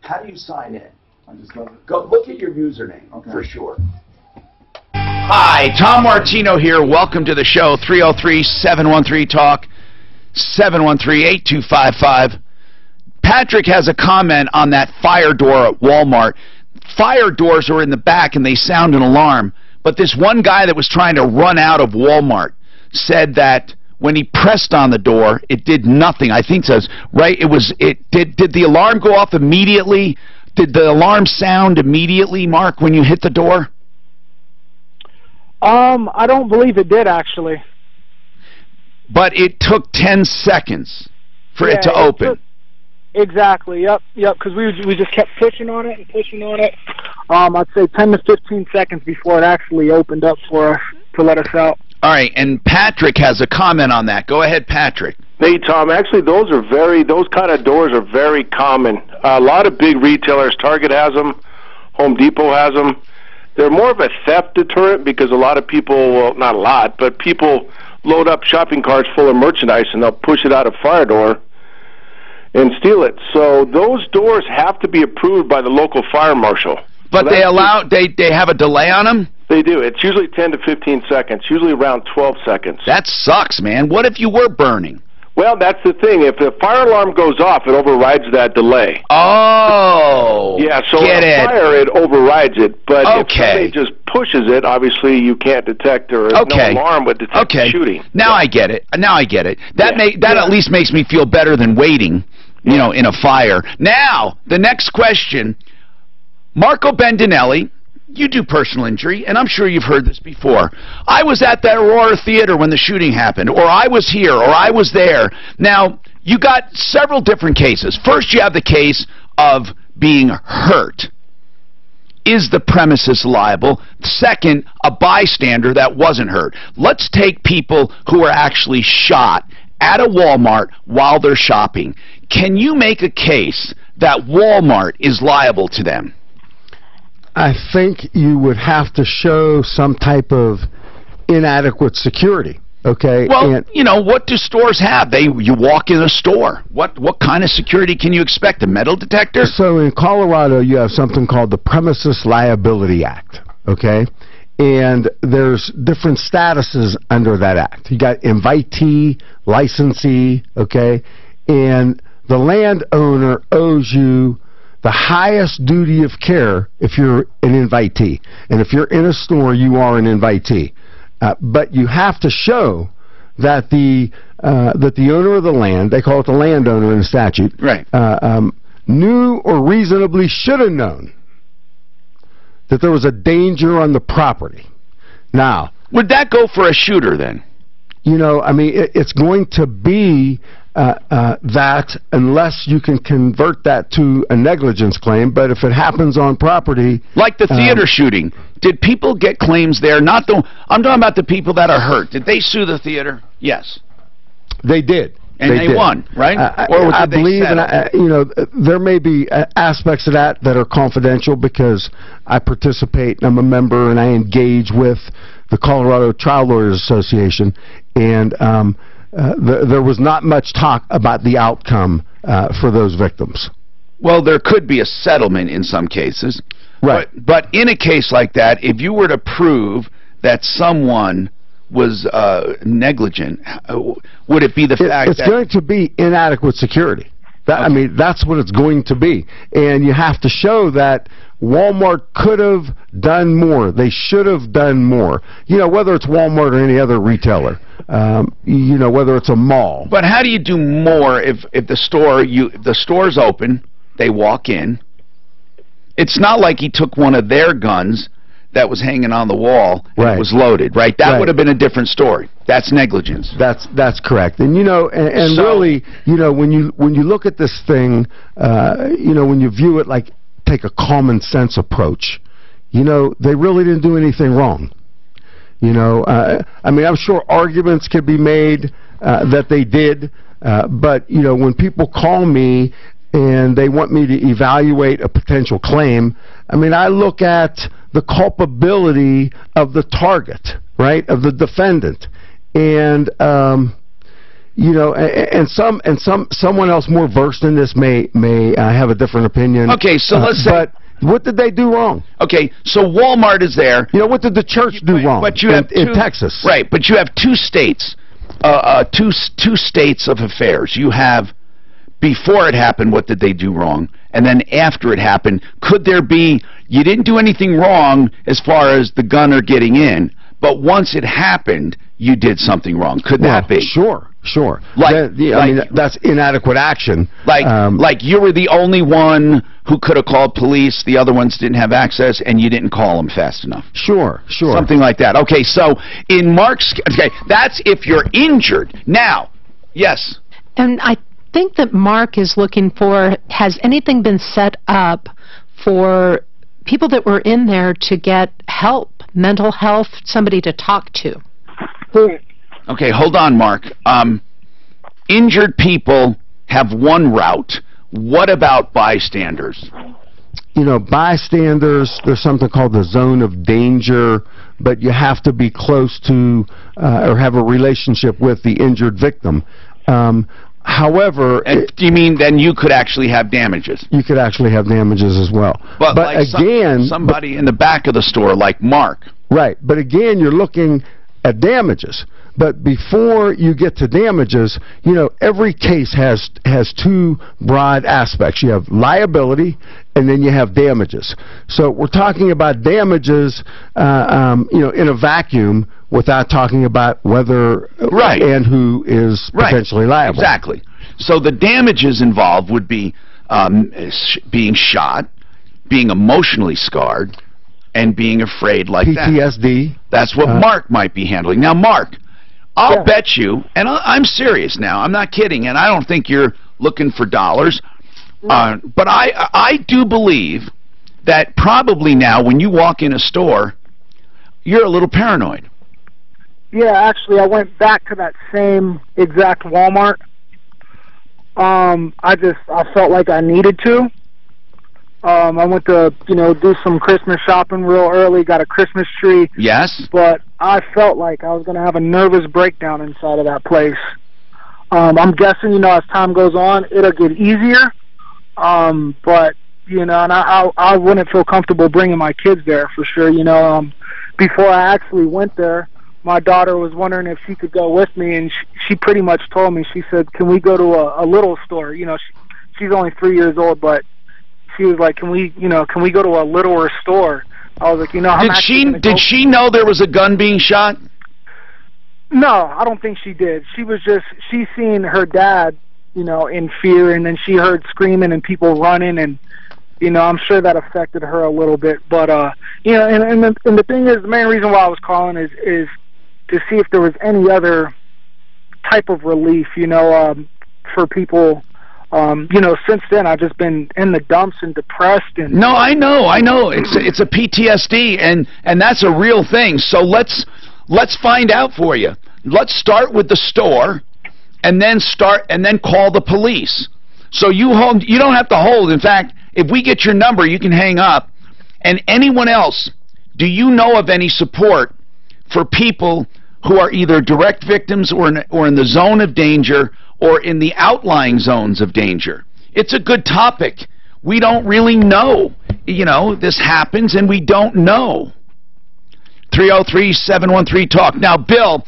Speaker 1: how do you sign in?
Speaker 9: I just love it.
Speaker 1: Go look at your username for sure.
Speaker 4: Hi, Tom Martino here. Welcome to the show. 303-713-TALK, 713-8255. Patrick has a comment on that fire door at Walmart. Fire doors are in the back and they sound an alarm. But this one guy that was trying to run out of Walmart said that when he pressed on the door, it did nothing. I think says right. Did the alarm go off immediately? Did the alarm sound immediately, Mark, when you hit the door?
Speaker 20: I don't believe it did, actually.
Speaker 4: But it took 10 seconds for it to open.
Speaker 20: Exactly. Yep. Because we just kept pushing on it and pushing on it. I'd say 10 to 15 seconds before it actually opened up for us to let us out.
Speaker 4: All right, and Patrick has a comment on that. Go ahead, Patrick.
Speaker 5: Hey, Tom. Actually, those kind of doors are very common. A lot of big retailers, Target has them, Home Depot has them. They're more of a theft deterrent because a lot of people, well, not a lot, but people load up shopping carts full of merchandise and they'll push it out a fire door and steal it. So those doors have to be approved by the local fire marshal.
Speaker 4: But they have a delay on them?
Speaker 5: They do. It's usually 10 to 15 seconds, usually around 12 seconds.
Speaker 4: That sucks, man. What if you were burning?
Speaker 5: Well, that's the thing. If the fire alarm goes off, it overrides that delay.
Speaker 4: Oh.
Speaker 5: Yeah, so fire, it overrides it. But if somebody just pushes it, obviously you can't detect, or no alarm would detect shooting.
Speaker 4: Now I get it. That at least makes me feel better than waiting, in a fire. Now, the next question. Marco Bendinelli, you do personal injury, and I'm sure you've heard this before. I was at that Aurora Theater when the shooting happened, or I was here, or I was there. Now, you got several different cases. First, you have the case of being hurt. Is the premises liable? Second, a bystander that wasn't hurt. Let's take people who are actually shot at a Walmart while they're shopping. Can you make a case that Walmart is liable to them?
Speaker 7: I think you would have to show some type of inadequate security. Okay.
Speaker 4: Well, what do stores have? You walk in a store. What kind of security can you expect? A metal detector?
Speaker 7: So in Colorado, you have something called the Premises Liability Act. Okay. And there's different statuses under that act. You got invitee, licensee. Okay. And the landowner owes you the highest duty of care if you're an invitee. And if you're in a store, you are an invitee. But you have to show that the owner of the land, they call it the landowner in the statute,
Speaker 4: right,
Speaker 7: knew or reasonably should have known that there was a danger on the property. Now,
Speaker 4: would that go for a shooter then?
Speaker 7: It's going to be that unless you can convert that to a negligence claim. But if it happens on property,
Speaker 4: like the theater shooting, did people get claims there? I'm talking about the people that are hurt. Did they sue the theater? Yes,
Speaker 7: they did.
Speaker 4: And they won, right?
Speaker 7: Or I believe, there may be aspects of that are confidential because I participate, and I'm a member, and I engage with the Colorado Trial Lawyers Association, and there was not much talk about the outcome for those victims.
Speaker 4: Well, there could be a settlement in some cases.
Speaker 7: Right.
Speaker 4: But in a case like that, if you were to prove that someone was negligent, would it be the fact
Speaker 7: that... It's going to be inadequate security. That's what it's going to be. And you have to show that Walmart could have done more. They should have done more. Whether it's Walmart or any other retailer. Whether it's a mall.
Speaker 4: But how do you do more if the store's open, they walk in? It's not like he took one of their guns that was hanging on the wall and it was loaded, right? That would have been a different story. That's negligence.
Speaker 7: That's correct. And really, when you look at this thing, when you view it like take a common sense approach, they really didn't do anything wrong. I'm sure arguments could be made that they did, but when people call me and they want me to evaluate a potential claim, I look at the culpability of the target, right, of the defendant. and and someone else more versed in this may have a different opinion.
Speaker 4: Okay, so let's say.
Speaker 7: But what did they do wrong?
Speaker 4: Okay, so Walmart is there.
Speaker 7: What did the church do wrong?
Speaker 4: But you have
Speaker 7: in Texas,
Speaker 4: right? But you have two states, two states of affairs. You have before it happened, what did they do wrong? And then after it happened, could there be, you didn't do anything wrong as far as the gunner getting in, but once it happened, you did something wrong. Could that be?
Speaker 7: Sure. I mean, that's inadequate action.
Speaker 4: Like you were the only one who could have called police, the other ones didn't have access, and you didn't call them fast enough.
Speaker 7: Sure.
Speaker 4: Something like that. Okay, so in Mark's, that's if you're injured. Now, yes.
Speaker 6: And I think that Mark is looking for, has anything been set up for people that were in there to get help, mental health, somebody to talk to?
Speaker 4: Okay, hold on, Mark. Injured people have one route. What about bystanders?
Speaker 7: Bystanders, there's something called the zone of danger, but you have to be close to or have a relationship with the injured victim. However...
Speaker 4: do you mean then you could actually have damages?
Speaker 7: You could actually have damages as well.
Speaker 4: But like
Speaker 7: again...
Speaker 4: somebody in the back of the store like Mark.
Speaker 7: Right, but again, you're looking at damages. But before you get to damages, every case has two broad aspects. You have liability, and then you have damages. So we're talking about damages, in a vacuum, without talking about whether and who is potentially liable.
Speaker 4: Exactly. So the damages involved would be being shot, being emotionally scarred, and being afraid like
Speaker 7: PTSD.
Speaker 4: That's what Mark might be handling. Now, Mark, I'll bet you, and I'm serious now, I'm not kidding, and I don't think you're looking for dollars, but I do believe that probably now when you walk in a store, you're a little paranoid.
Speaker 20: Yeah, actually, I went back to that same exact Walmart. I felt like I needed to. I went to, do some Christmas shopping real early, got a Christmas tree.
Speaker 4: Yes.
Speaker 20: But I felt like I was going to have a nervous breakdown inside of that place. I'm guessing, as time goes on, it'll get easier. But, and I wouldn't feel comfortable bringing my kids there for sure. Before I actually went there, my daughter was wondering if she could go with me, and she pretty much told me, she said, can we go to a little store? She's only 3 years old, but she was like, can we go to a littler store? I was like,
Speaker 4: Did she know there was a gun being shot?
Speaker 20: No, I don't think she did. She seen her dad, in fear, and then she heard screaming and people running, and, I'm sure that affected her a little bit. But, and the thing is, the main reason why I was calling is to see if there was any other type of relief, for people. Since then I've just been in the dumps and depressed. And
Speaker 4: no, I know. It's a PTSD, and that's a real thing. So let's find out for you. Let's start with the store, and then call the police. So you don't have to hold. In fact, if we get your number, you can hang up. And anyone else, do you know of any support for people who are either direct victims or in the zone of danger or in the outlying zones of danger? It's a good topic. We don't really know. This happens and we don't know. 303-713-TALK. Now, Bill,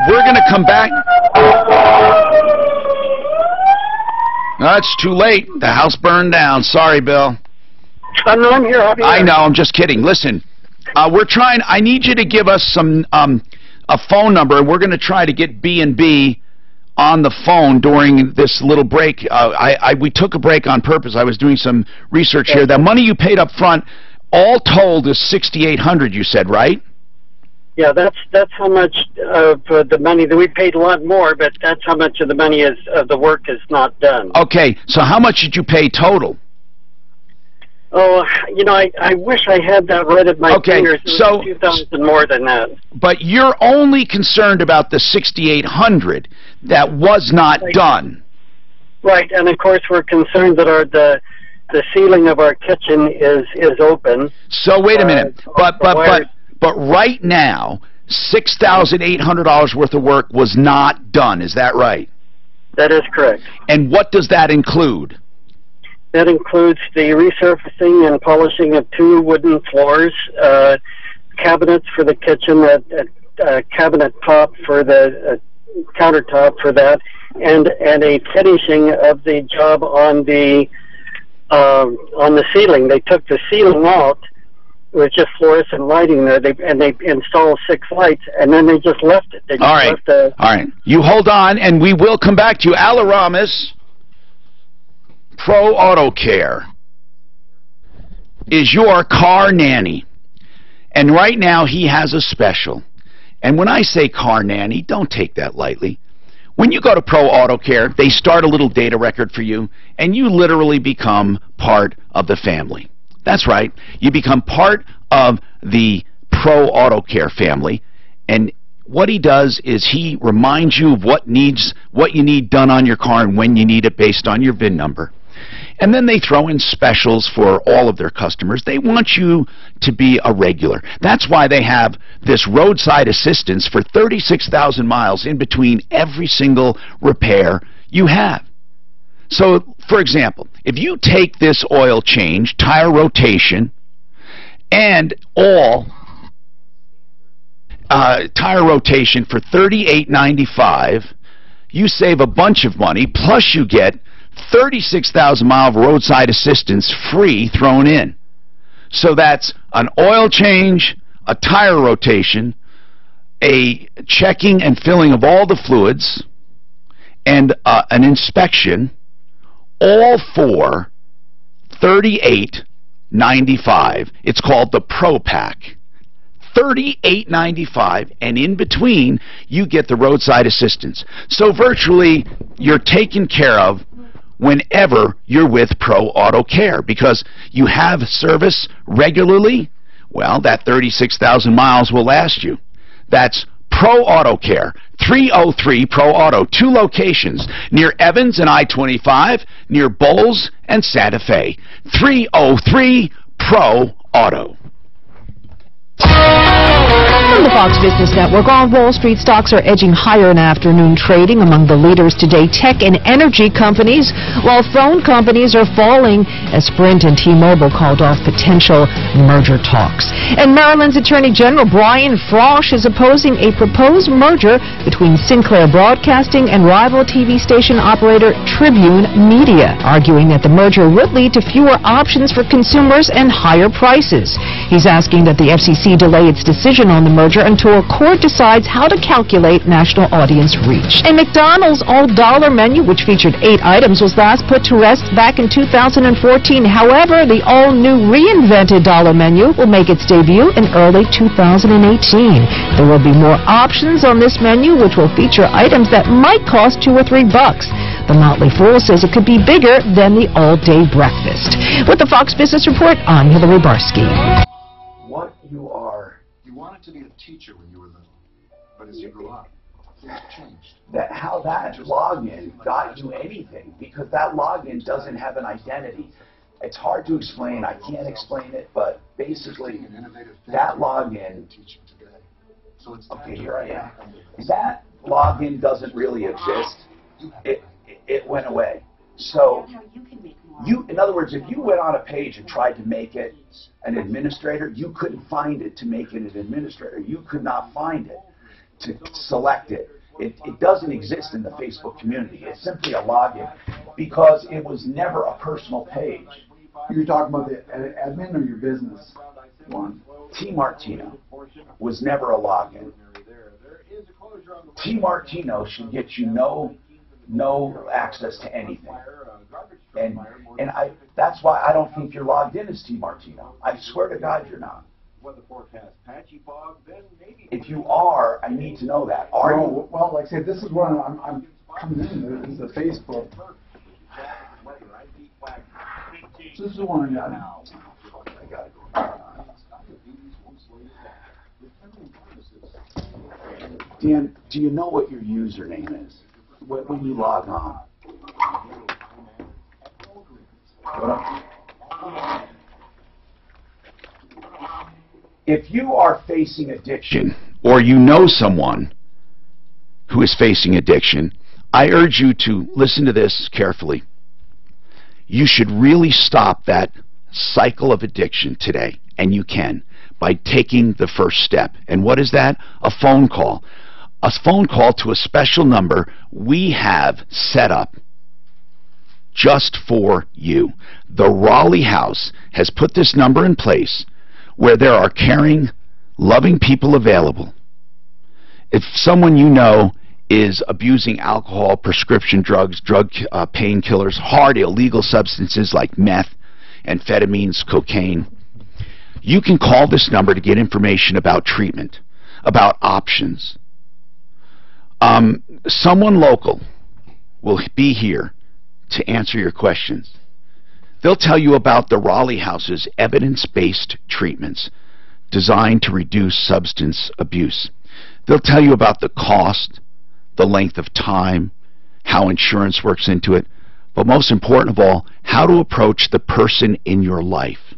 Speaker 4: we're going to come back. No, it's too late. The house burned down. Sorry, Bill.
Speaker 20: I'm here.
Speaker 4: I know. I'm just kidding. Listen, I need you to give us some a phone number, and we're going to try to get B&B on the phone during this little break. We took a break on purpose. I was doing some research here. The money you paid up front, all told, is $6,800. You said, right?
Speaker 8: Yeah, that's how much of the money that we paid. A lot more, but that's how much of the money of the work is not done.
Speaker 4: Okay, so how much did you pay total?
Speaker 8: Oh, I wish I had that right at my fingers. It was 2,000 more than that.
Speaker 4: But you're only concerned about the $6,800 that was not done.
Speaker 8: Right, and of course we're concerned that the ceiling of our kitchen is open.
Speaker 4: So wait a minute, but right now, $6,800 worth of work was not done. Is that right?
Speaker 8: That is correct.
Speaker 4: And what does that include?
Speaker 8: That includes the resurfacing and polishing of 2 wooden floors, cabinets for the kitchen, a cabinet top for the countertop for that, and a finishing of the job on the ceiling. They took the ceiling out. It was just fluorescent lighting there, and they installed 6 lights, and then they just left it. They just
Speaker 4: All right.
Speaker 8: left
Speaker 4: All right. You hold on, and we will come back to you. Alaramis Pro Auto Care is your car nanny. And right now, he has a special. And when I say car nanny, don't take that lightly. When you go to Pro Auto Care, they start a little data record for you, and you literally become part of the family. That's right. You become part of the Pro Auto Care family, and what he does is he reminds you of what you need done on your car and when you need it based on your VIN number. And then they throw in specials for all of their customers. They want you to be a regular. That's why they have this roadside assistance for 36,000 miles in between every single repair you have. So, for example, if you take this oil change, tire rotation, and all tire rotation for $38.95, you save a bunch of money, plus you get 36,000 mile of roadside assistance free thrown in. So that's an oil change, a tire rotation, a checking and filling of all the fluids, and an inspection, all for $38.95. It's called the Pro Pack. $38.95, and in between you get the roadside assistance. So virtually you're taken care of whenever you're with Pro Auto Care, because you have service regularly. Well, that 36,000 miles will last you. That's Pro Auto Care, 303 Pro Auto, 2 locations, near Evans and I-25, near Bowles and Santa Fe. 303 Pro Auto.
Speaker 2: From the Fox Business Network, on Wall Street, stocks are edging higher in afternoon trading. Among the leaders today, tech and energy companies, while phone companies are falling as Sprint and T-Mobile called off potential merger talks. And Maryland's Attorney General Brian Frosch is opposing a proposed merger between Sinclair Broadcasting and rival TV station operator Tribune Media, arguing that the merger would lead to fewer options for consumers and higher prices. He's asking that the FCC delay its decision on the merger until a court decides how to calculate national audience reach. A McDonald's all-dollar menu, which featured 8 items, was last put to rest back in 2014. However, the all-new reinvented dollar menu will make its debut in early 2018. There will be more options on this menu, which will feature items that might cost $2 or $3. The Motley Fool says it could be bigger than the all-day breakfast. With the Fox Business Report, I'm Hillary Barsky.
Speaker 1: What you are...
Speaker 13: You wanted to be a teacher when you were little, but as you grew up, things changed.
Speaker 1: How that login got you anything, because that login doesn't have an identity. It's hard to explain. I can't explain it, but basically, that login... Okay, here I am. That login doesn't really exist. It went away. So, in other words, if you went on a page and tried to make it an administrator, you couldn't find it to make it an administrator. You could not find it to select it. It doesn't exist in the Facebook community. It's simply a login because it was never a personal page.
Speaker 9: You're talking about the admin or your business one?
Speaker 1: T. Martino was never a login. T. Martino should get you no access to anything. And that's why I don't think you're logged in as T. Martino. I swear to God you're not. If you are, I need to know that. Are you?
Speaker 9: Well, like I said, this is where I'm coming in. This is the Facebook. So this is the one I got now. I got it.
Speaker 1: Dan, do you know what your username is when you log on? If you are facing addiction
Speaker 4: or you know someone who is facing addiction, I urge you to listen to this carefully. You should really stop that cycle of addiction today, and you can, by taking the first step. And what is that? A phone call. A phone call to a special number we have set up just for you. The Raleigh House has put this number in place where there are caring, loving people available. If someone you know is abusing alcohol, prescription drugs, painkillers, hard illegal substances like meth, amphetamines, cocaine, you can call this number to get information about treatment, about options. Someone local will be here to answer your questions. They'll tell you about the Raleigh House's evidence-based treatments designed to reduce substance abuse. They'll tell you about the cost, the length of time, how insurance works into it, but most important of all, how to approach the person in your life.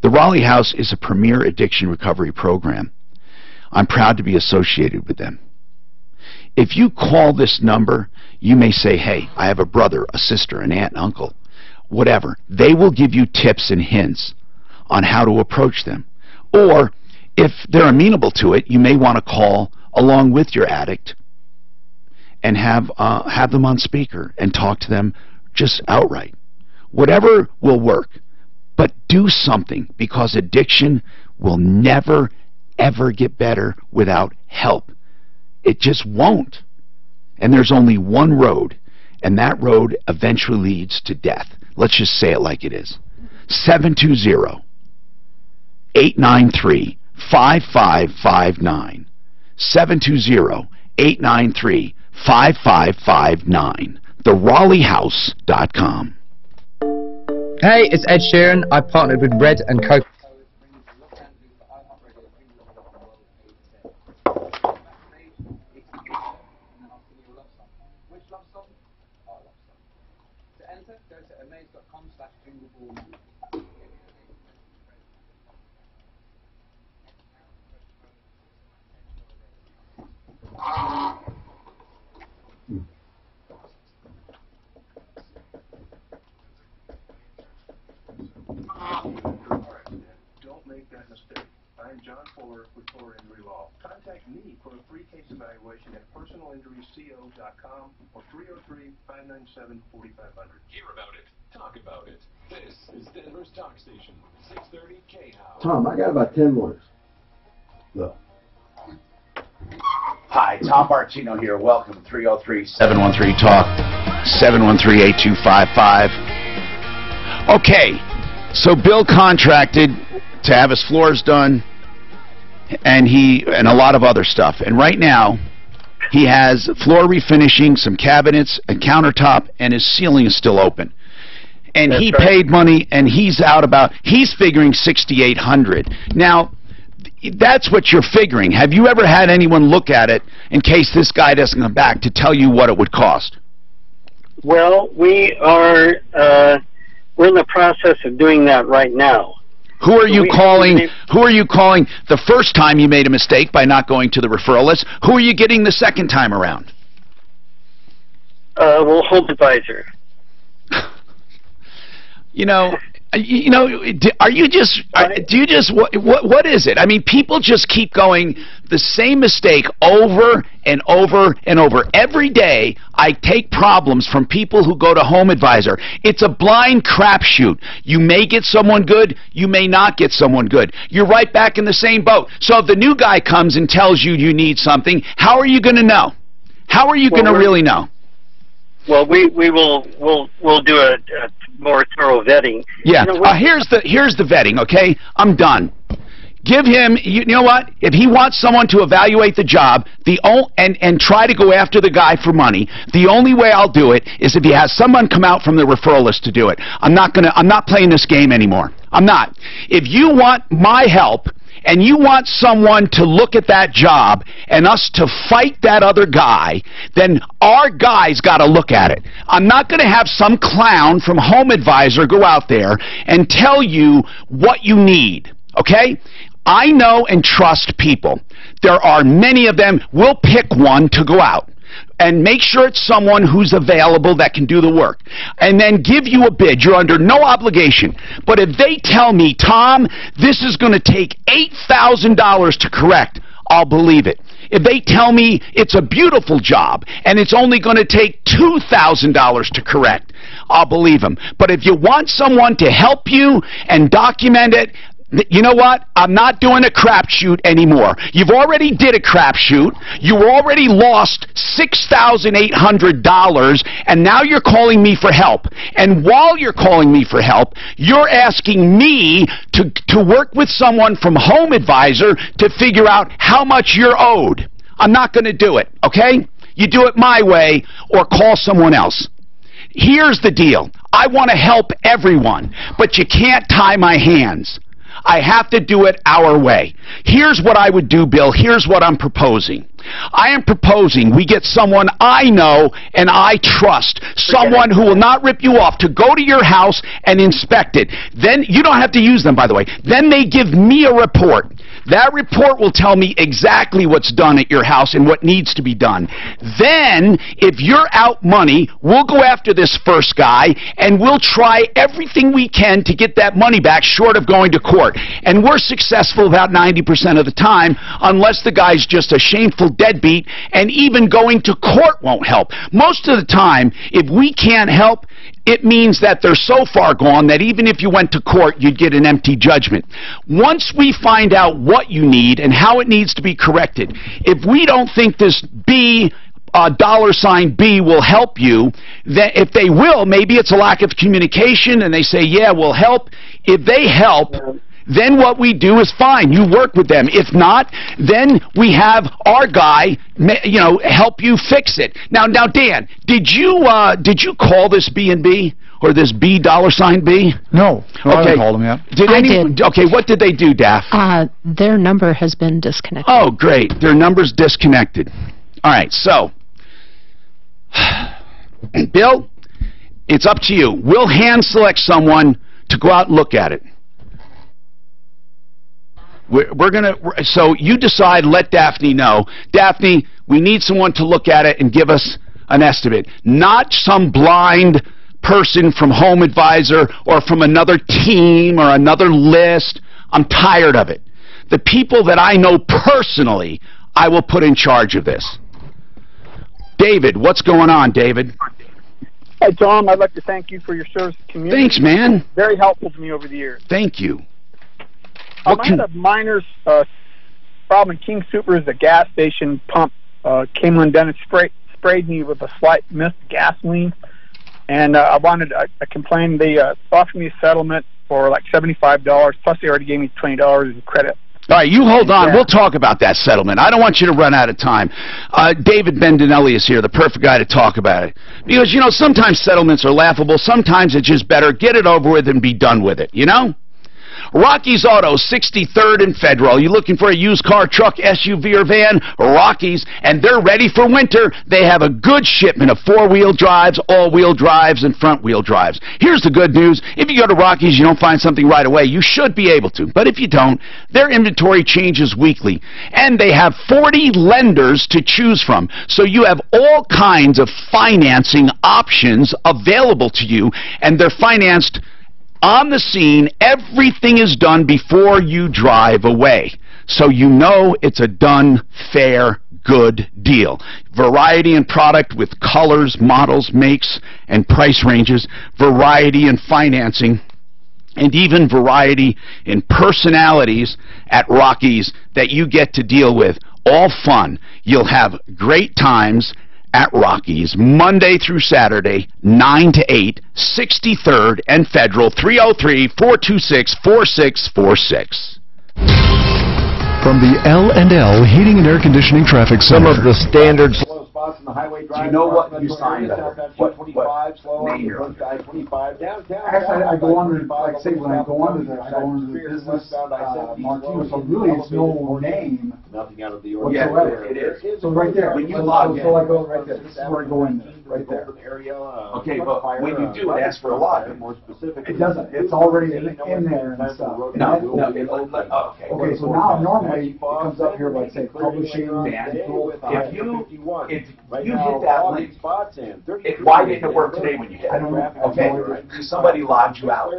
Speaker 4: The Raleigh House is a premier addiction recovery program. I'm proud to be associated with them. If you call this number, you may say, hey, I have a brother, a sister, an aunt, an uncle, whatever. They will give you tips and hints on how to approach them. Or if they're amenable to it, you may want to call along with your addict and have them on speaker and talk to them just outright. Whatever will work. But do something, because addiction will never, ever get better without help. It just won't. And there's only one road, and that road eventually leads to death. Let's just say it like it is. 720-893-5559. 720-893-5559. TheRaleighHouse.com.
Speaker 11: Hey, it's Ed Sheeran. I partnered with Red and Coke.
Speaker 3: Don't make that mistake. I'm John Fuller with Fuller Injury Law. Contact me for a free case evaluation at personalinjuryco.com or 303-597-4500.
Speaker 16: Hear about it. Talk about it. This is Denver's Talk Station, 630 KHOW.
Speaker 7: Tom, I got about 10 more. Look.
Speaker 4: Hi, Tom Martino here. Welcome. 303-713-TALK, 713-8255. Okay, so Bill contracted to have his floors done and a lot of other stuff. And right now, he has floor refinishing, some cabinets, a countertop, and his ceiling is still open. And he paid money, and he's figuring $6,800. Now, that's what you're figuring. Have you ever had anyone look at it in case this guy doesn't come back to tell you what it would cost?
Speaker 8: Well, we're in the process of doing that right now.
Speaker 4: Who are you calling? Who are you calling the first time you made a mistake by not going to the referral list? Who are you getting the second time around?
Speaker 8: Well, Home Advisor.
Speaker 4: Are you just, what is it? I mean, people just keep going the same mistake over and over and over. Every day, I take problems from people who go to Home Advisor. It's a blind crapshoot. You may get someone good, you may not get someone good. You're right back in the same boat. So if the new guy comes and tells you you need something, how are you going to know? How are you going to really know?
Speaker 8: Well, we'll do a more thorough vetting.
Speaker 4: Yeah. Here's the vetting. Okay, I'm done. Give him. You know what? If he wants someone to evaluate the job, and try to go after the guy for money, the only way I'll do it is if he has someone come out from the referral list to do it. I'm not playing this game anymore. I'm not. If you want my help, and you want someone to look at that job and us to fight that other guy, then our guy's got to look at it. I'm not going to have some clown from Home Advisor go out there and tell you what you need, okay? I know and trust people. There are many of them. We'll pick one to go out and make sure it's someone who's available that can do the work, and then give you a bid. You're under no obligation. But if they tell me, Tom, this is going to take $8,000 to correct, I'll believe it. If they tell me it's a beautiful job and it's only going to take $2,000 to correct, I'll believe them. But if you want someone to help you and document it, you know what? I'm not doing a crapshoot anymore. You've already did a crapshoot. You already lost $6,800, and now you're calling me for help. And while you're calling me for help, you're asking me to work with someone from Home Advisor to figure out how much you're owed. I'm not going to do it, okay? You do it my way or call someone else. Here's the deal. I want to help everyone, but you can't tie my hands. I have to do it our way. Here's what I would do, Bill. Here's what I'm proposing. I am proposing we get someone I know and I trust, someone who will not rip you off, to go to your house and inspect it. Then, you don't have to use them, by the way. Then they give me a report. That report will tell me exactly what's done at your house and what needs to be done. Then, if you're out money, we'll go after this first guy and we'll try everything we can to get that money back short of going to court. And we're successful about 90% of the time, unless the guy's just a shameful deadbeat, and even going to court won't help. Most of the time, if we can't help, it means that they're so far gone that even if you went to court, you'd get an empty judgment. Once we find out what you need and how it needs to be corrected, if we don't think this $B will help you, then if they will, maybe it's a lack of communication and they say, yeah, we'll help. If they help, then what we do is fine. You work with them. If not, then we have our guy, help you fix it. Now, Dan, did you call this B&B or this $B?
Speaker 10: No, I haven't called them yet.
Speaker 6: I did.
Speaker 4: Okay, what did they do, Daff?
Speaker 6: Their number has been disconnected.
Speaker 4: Oh, great. Their number's disconnected. All right, so, Bill, it's up to you. We'll hand select someone to go out and look at it. We're going to, so you decide, let Daphne know. Daphne, we need someone to look at it and give us an estimate. Not some blind person from Home Advisor or from another team or another list. I'm tired of it. The people that I know personally, I will put in charge of this. David, what's going on, David?
Speaker 20: Hi, Tom. I'd like to thank you for your service to the community.
Speaker 4: Thanks, man.
Speaker 20: Very helpful to me over the years.
Speaker 4: Thank you.
Speaker 20: I had a miner's problem in King Super. The gas station pump came undone and sprayed me with a slight mist of gasoline. And I complained. They offered me a settlement for like $75, plus they already gave me $20 in credit.
Speaker 4: All right, you hold on. We'll talk about that settlement. I don't want you to run out of time. David Bendinelli is here, the perfect guy to talk about it. Because, sometimes settlements are laughable. Sometimes it's just better. Get it over with and be done with it, Rocky's Auto, 63rd and Federal. You looking for a used car, truck, SUV, or van? Rocky's, and they're ready for winter. They have a good shipment of four-wheel drives, all-wheel drives, and front-wheel drives. Here's the good news. If you go to Rocky's, you don't find something right away, you should be able to. But if you don't, their inventory changes weekly. And they have 40 lenders to choose from. So you have all kinds of financing options available to you, and they're financed on the scene. Everything is done before you drive away. So it's a done, fair, good deal. Variety in product with colors, models, makes, and price ranges. Variety in financing. And even variety in personalities at Rocky's that you get to deal with. All fun. You'll have great times at Rocky's, Monday through Saturday, 9 to 8, 63rd and Federal, 303-426-4646.
Speaker 12: From the L&L Heating and Air Conditioning Traffic Center.
Speaker 23: Some of the standards.
Speaker 12: crossing the highway drive.
Speaker 1: Do you know what you signed up? What name you're on?
Speaker 12: I-25 downtown.
Speaker 9: Actually, I go under, like say, when I go under there, I go under the business, Martino, so really it's no name
Speaker 12: Nothing out of the
Speaker 9: whatsoever.
Speaker 1: Yeah, it is.
Speaker 9: So right there,
Speaker 1: When you log in.
Speaker 9: so I go right there, this is where I go in there, right there.
Speaker 1: Okay, but when you do it, ask for a login.
Speaker 9: It doesn't, it's already in there and stuff. Okay, so now normally it comes up here like say publishing,
Speaker 1: If you hit that link, why didn't it work today when you hit it?
Speaker 9: I don't know.
Speaker 1: Okay, somebody logged you out.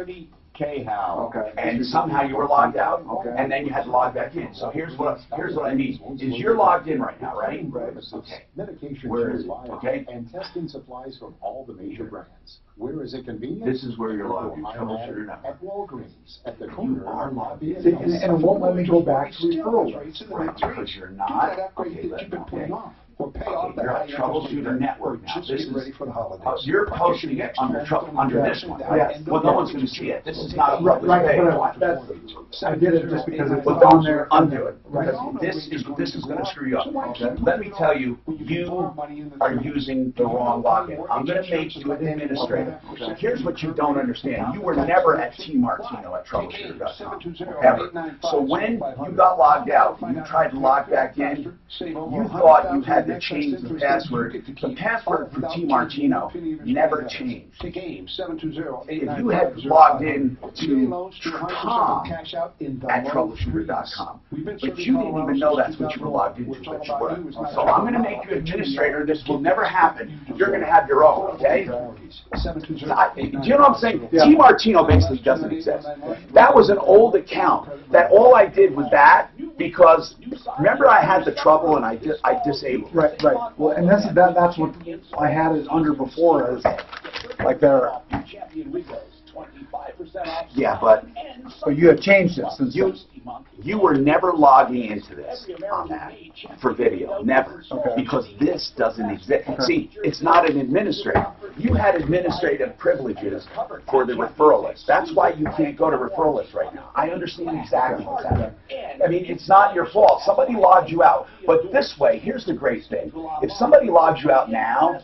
Speaker 12: Okay.
Speaker 1: And somehow you were logged out,
Speaker 9: Okay.
Speaker 1: and then you had to log back in. So here's what I need. Is you're logged in right now, right?
Speaker 13: Okay. Medication
Speaker 1: Where is it? Okay.
Speaker 13: And testing supplies from all the major brands. Where is it convenient?
Speaker 1: This is where you're logged in. Troubleshooter now.
Speaker 13: At Walgreens, at the corner.
Speaker 1: You are logged in.
Speaker 9: See, and it won't let me go back to referral.
Speaker 1: Right, because you're not. Okay,
Speaker 13: Or pay off that
Speaker 1: you're on Troubleshooter Network now. This is
Speaker 13: ready for the holidays.
Speaker 1: you're posting it under this one.
Speaker 9: Yes.
Speaker 1: Well, no one's going to see it. This is not a public
Speaker 9: Right,
Speaker 1: page.
Speaker 9: but that's, I did it just because it's
Speaker 1: Well,
Speaker 9: on there.
Speaker 1: undo it.
Speaker 9: Right.
Speaker 1: Because this is going to screw you up.
Speaker 9: Okay.
Speaker 1: Let me tell you, you are using the wrong login. I'm going to make you an administrator. Here's what you don't understand. You were never at Martino at Troubleshooter.com. Ever. So when you got logged out, you tried to log back in, you thought you had to change the password. The password for Martino never changed. If you had logged in to Tom at Troubleshooter.com, but you didn't even know that's what you were logged into, but you were. So I'm going to make you administrator. This will never happen. You're going to have your own, okay? Do you know what I'm saying? T Martino basically doesn't exist. That was an old account. That all I did was that because remember I had the trouble and I disabled.
Speaker 9: Right. Well, and that's what I had it under before is like there.
Speaker 1: Yeah, but
Speaker 9: you have changed it since
Speaker 1: you were never logging into this on that for video, never, because this doesn't exist. See, it's not an administrator. You had administrative privileges for the referral list. That's why you can't go to referral list right now. I understand exactly what's happening. I mean, it's not your fault. Somebody logged you out. But this way, here's the great thing. If somebody logs you out now,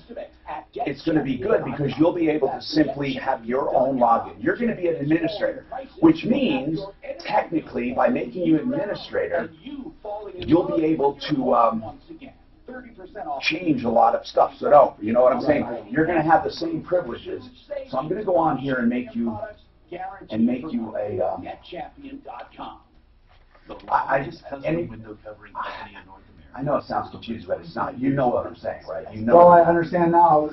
Speaker 1: it's going to be good because you'll be able to simply have your own login. You're going to be an administrator, which means technically by making you administrator, you'll be able to change a lot of stuff. So no, you know what I'm saying? You're going to have the same privileges. So I'm going to go on here and make you a I know it sounds confused, but it's not. You know what I'm saying, right? You know.
Speaker 9: Well, I understand now,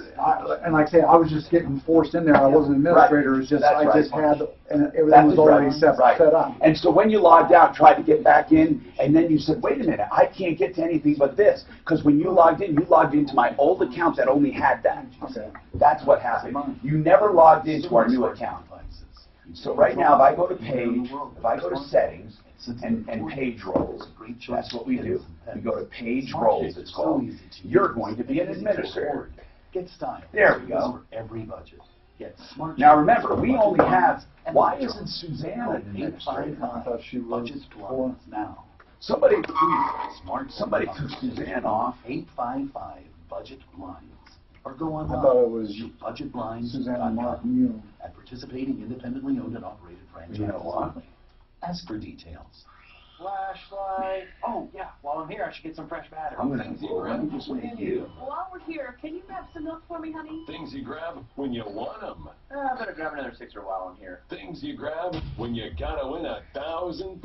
Speaker 9: and like I say, I was just getting forced in there. I wasn't an administrator. It was just I just had, and everything was already set up.
Speaker 1: And so when you logged out, tried to get back in, and then you said, "Wait a minute, I can't get to anything but this," because when you logged into my old account that only had that.
Speaker 9: Okay.
Speaker 1: That's what happened. You never logged into our new account. So right now, if I go to page, if I go to settings. And page roles. That's what we do. We go to page roles, it's called. You're going to be an administrator.
Speaker 14: Get style.
Speaker 1: There we go.
Speaker 14: Every budget. Get smart.
Speaker 1: Now remember, we only have, why isn't Susanna an administrator?
Speaker 9: I thought she was
Speaker 14: before now.
Speaker 1: Somebody took Suzanne off.
Speaker 14: 855 budget blinds. Or go online.
Speaker 9: I thought it was
Speaker 14: to
Speaker 9: budgetblinds.com
Speaker 14: at participating independently owned and operated franchises.
Speaker 1: You know what?
Speaker 14: Ask for details.
Speaker 15: Flashlight. Oh, yeah. While I'm here, I should get some fresh batteries.
Speaker 1: I'm going to just make you.
Speaker 23: While we're here, can you grab some milk for me, honey?
Speaker 16: Things you grab when you want them.
Speaker 15: I better grab another sixer while I'm here.
Speaker 16: Things you grab when you gotta win $1,000.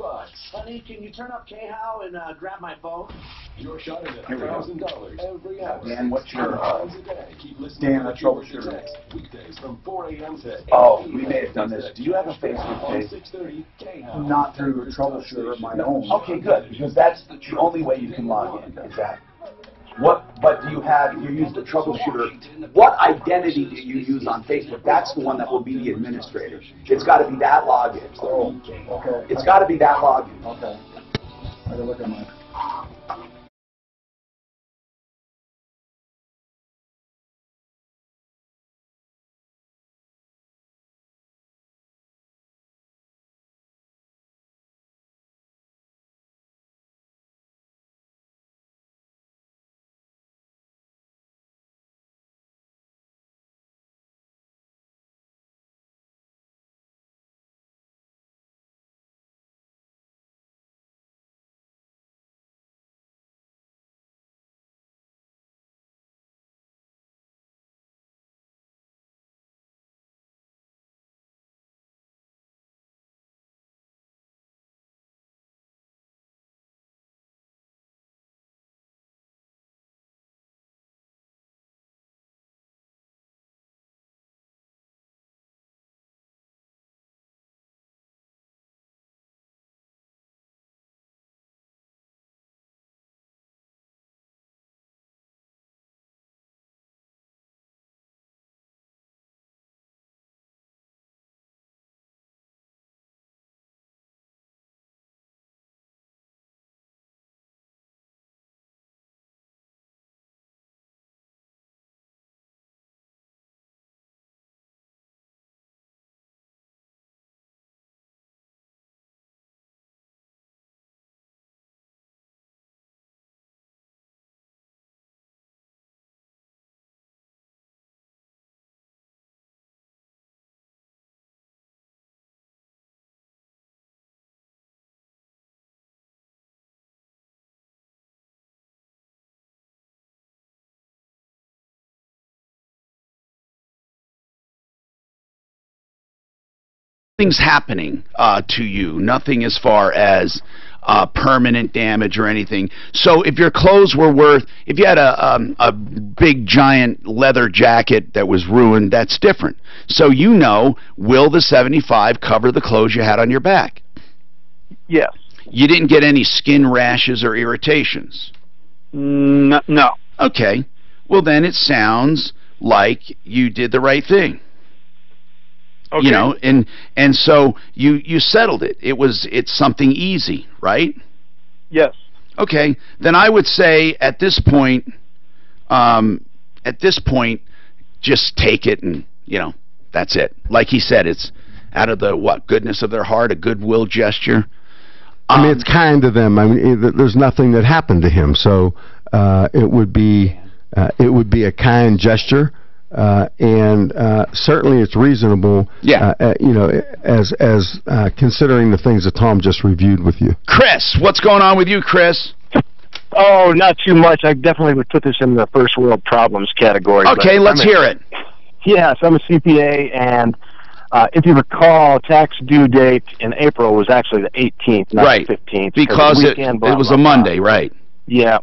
Speaker 15: Honey, can you turn up K-How and grab my phone?
Speaker 16: You're shot at $1,000 every hour.
Speaker 1: Dan, what's your
Speaker 16: Keep listening
Speaker 9: Dan, a troubleshooter.
Speaker 16: Weekdays from 4 a.m. to 8
Speaker 1: Oh, we may have done this. Do you have a Facebook page?
Speaker 16: 6:30 K-How.
Speaker 9: Not through a troubleshooter of my own.
Speaker 1: Okay, good, because that's the only way you can log in, is that. But do you use the troubleshooter, what identity do you use on Facebook? That's the one that will be the administrator. It's got to be that login.
Speaker 9: Oh, okay.
Speaker 1: It's got to be that login.
Speaker 9: Okay. I gotta look at my
Speaker 4: Nothing's happening to you. Nothing as far as permanent damage or anything. So if your clothes were worth, if you had a big giant leather jacket that was ruined, that's different. So you know, will the 75 cover the clothes you had on your back?
Speaker 8: Yes.
Speaker 4: You didn't get any skin rashes or irritations?
Speaker 8: No.
Speaker 4: Okay. Well, then it sounds like you did the right thing.
Speaker 8: Okay.
Speaker 4: You know, and so you settled it. It's something easy, right?
Speaker 8: Yes.
Speaker 4: Okay. Then I would say at this point, just take it, and that's it. Like he said, it's out of the goodness of their heart, a goodwill gesture.
Speaker 7: I mean, it's kind to them. I mean, there's nothing that happened to him, so it would be a kind gesture. And certainly it's reasonable, as considering the things that Tom just reviewed with you.
Speaker 4: Chris, what's going on with you, Chris?
Speaker 8: Oh, not too much. I definitely would put this in the first world problems category.
Speaker 4: Okay, let's hear it.
Speaker 8: Yes, I'm a CPA, and if you recall, tax due date in April was actually the 18th, not the 15th.
Speaker 4: Because it was a Monday, right.
Speaker 8: Yeah,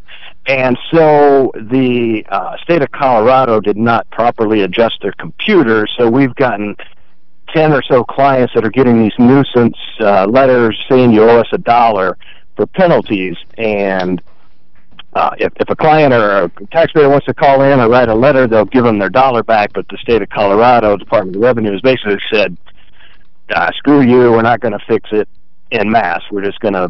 Speaker 8: and so the state of Colorado did not properly adjust their computers, so we've gotten 10 or so clients that are getting these nuisance letters saying you owe us $1 for penalties, and if a client or a taxpayer wants to call in or write a letter, they'll give them their $1 back, but the state of Colorado Department of Revenue has basically said, screw you, we're not going to fix it en masse, we're just going to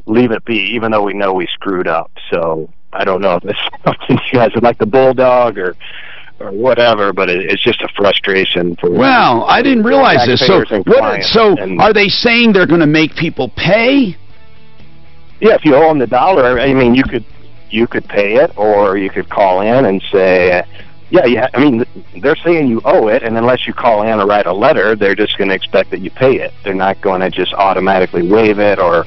Speaker 8: leave it be, even though we know we screwed up. So I don't know if it's something you guys would like the bulldog or whatever, but it's just a frustration for.
Speaker 4: Well, I didn't realize this. So are they saying they're going to make people pay?
Speaker 8: Yeah, if you owe them the $1, I mean, you could pay it, or you could call in and say, yeah. I mean, they're saying you owe it, and unless you call in or write a letter, they're just going to expect that you pay it. They're not going to just automatically waive it or.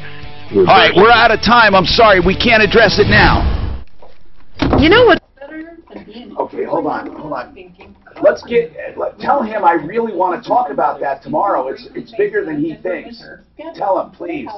Speaker 4: All right, we're out of time. I'm sorry, we can't address it now.
Speaker 22: You know what?
Speaker 1: Okay, hold on. Let's tell him I really want to talk about that tomorrow. It's bigger than he thinks. Tell him, please.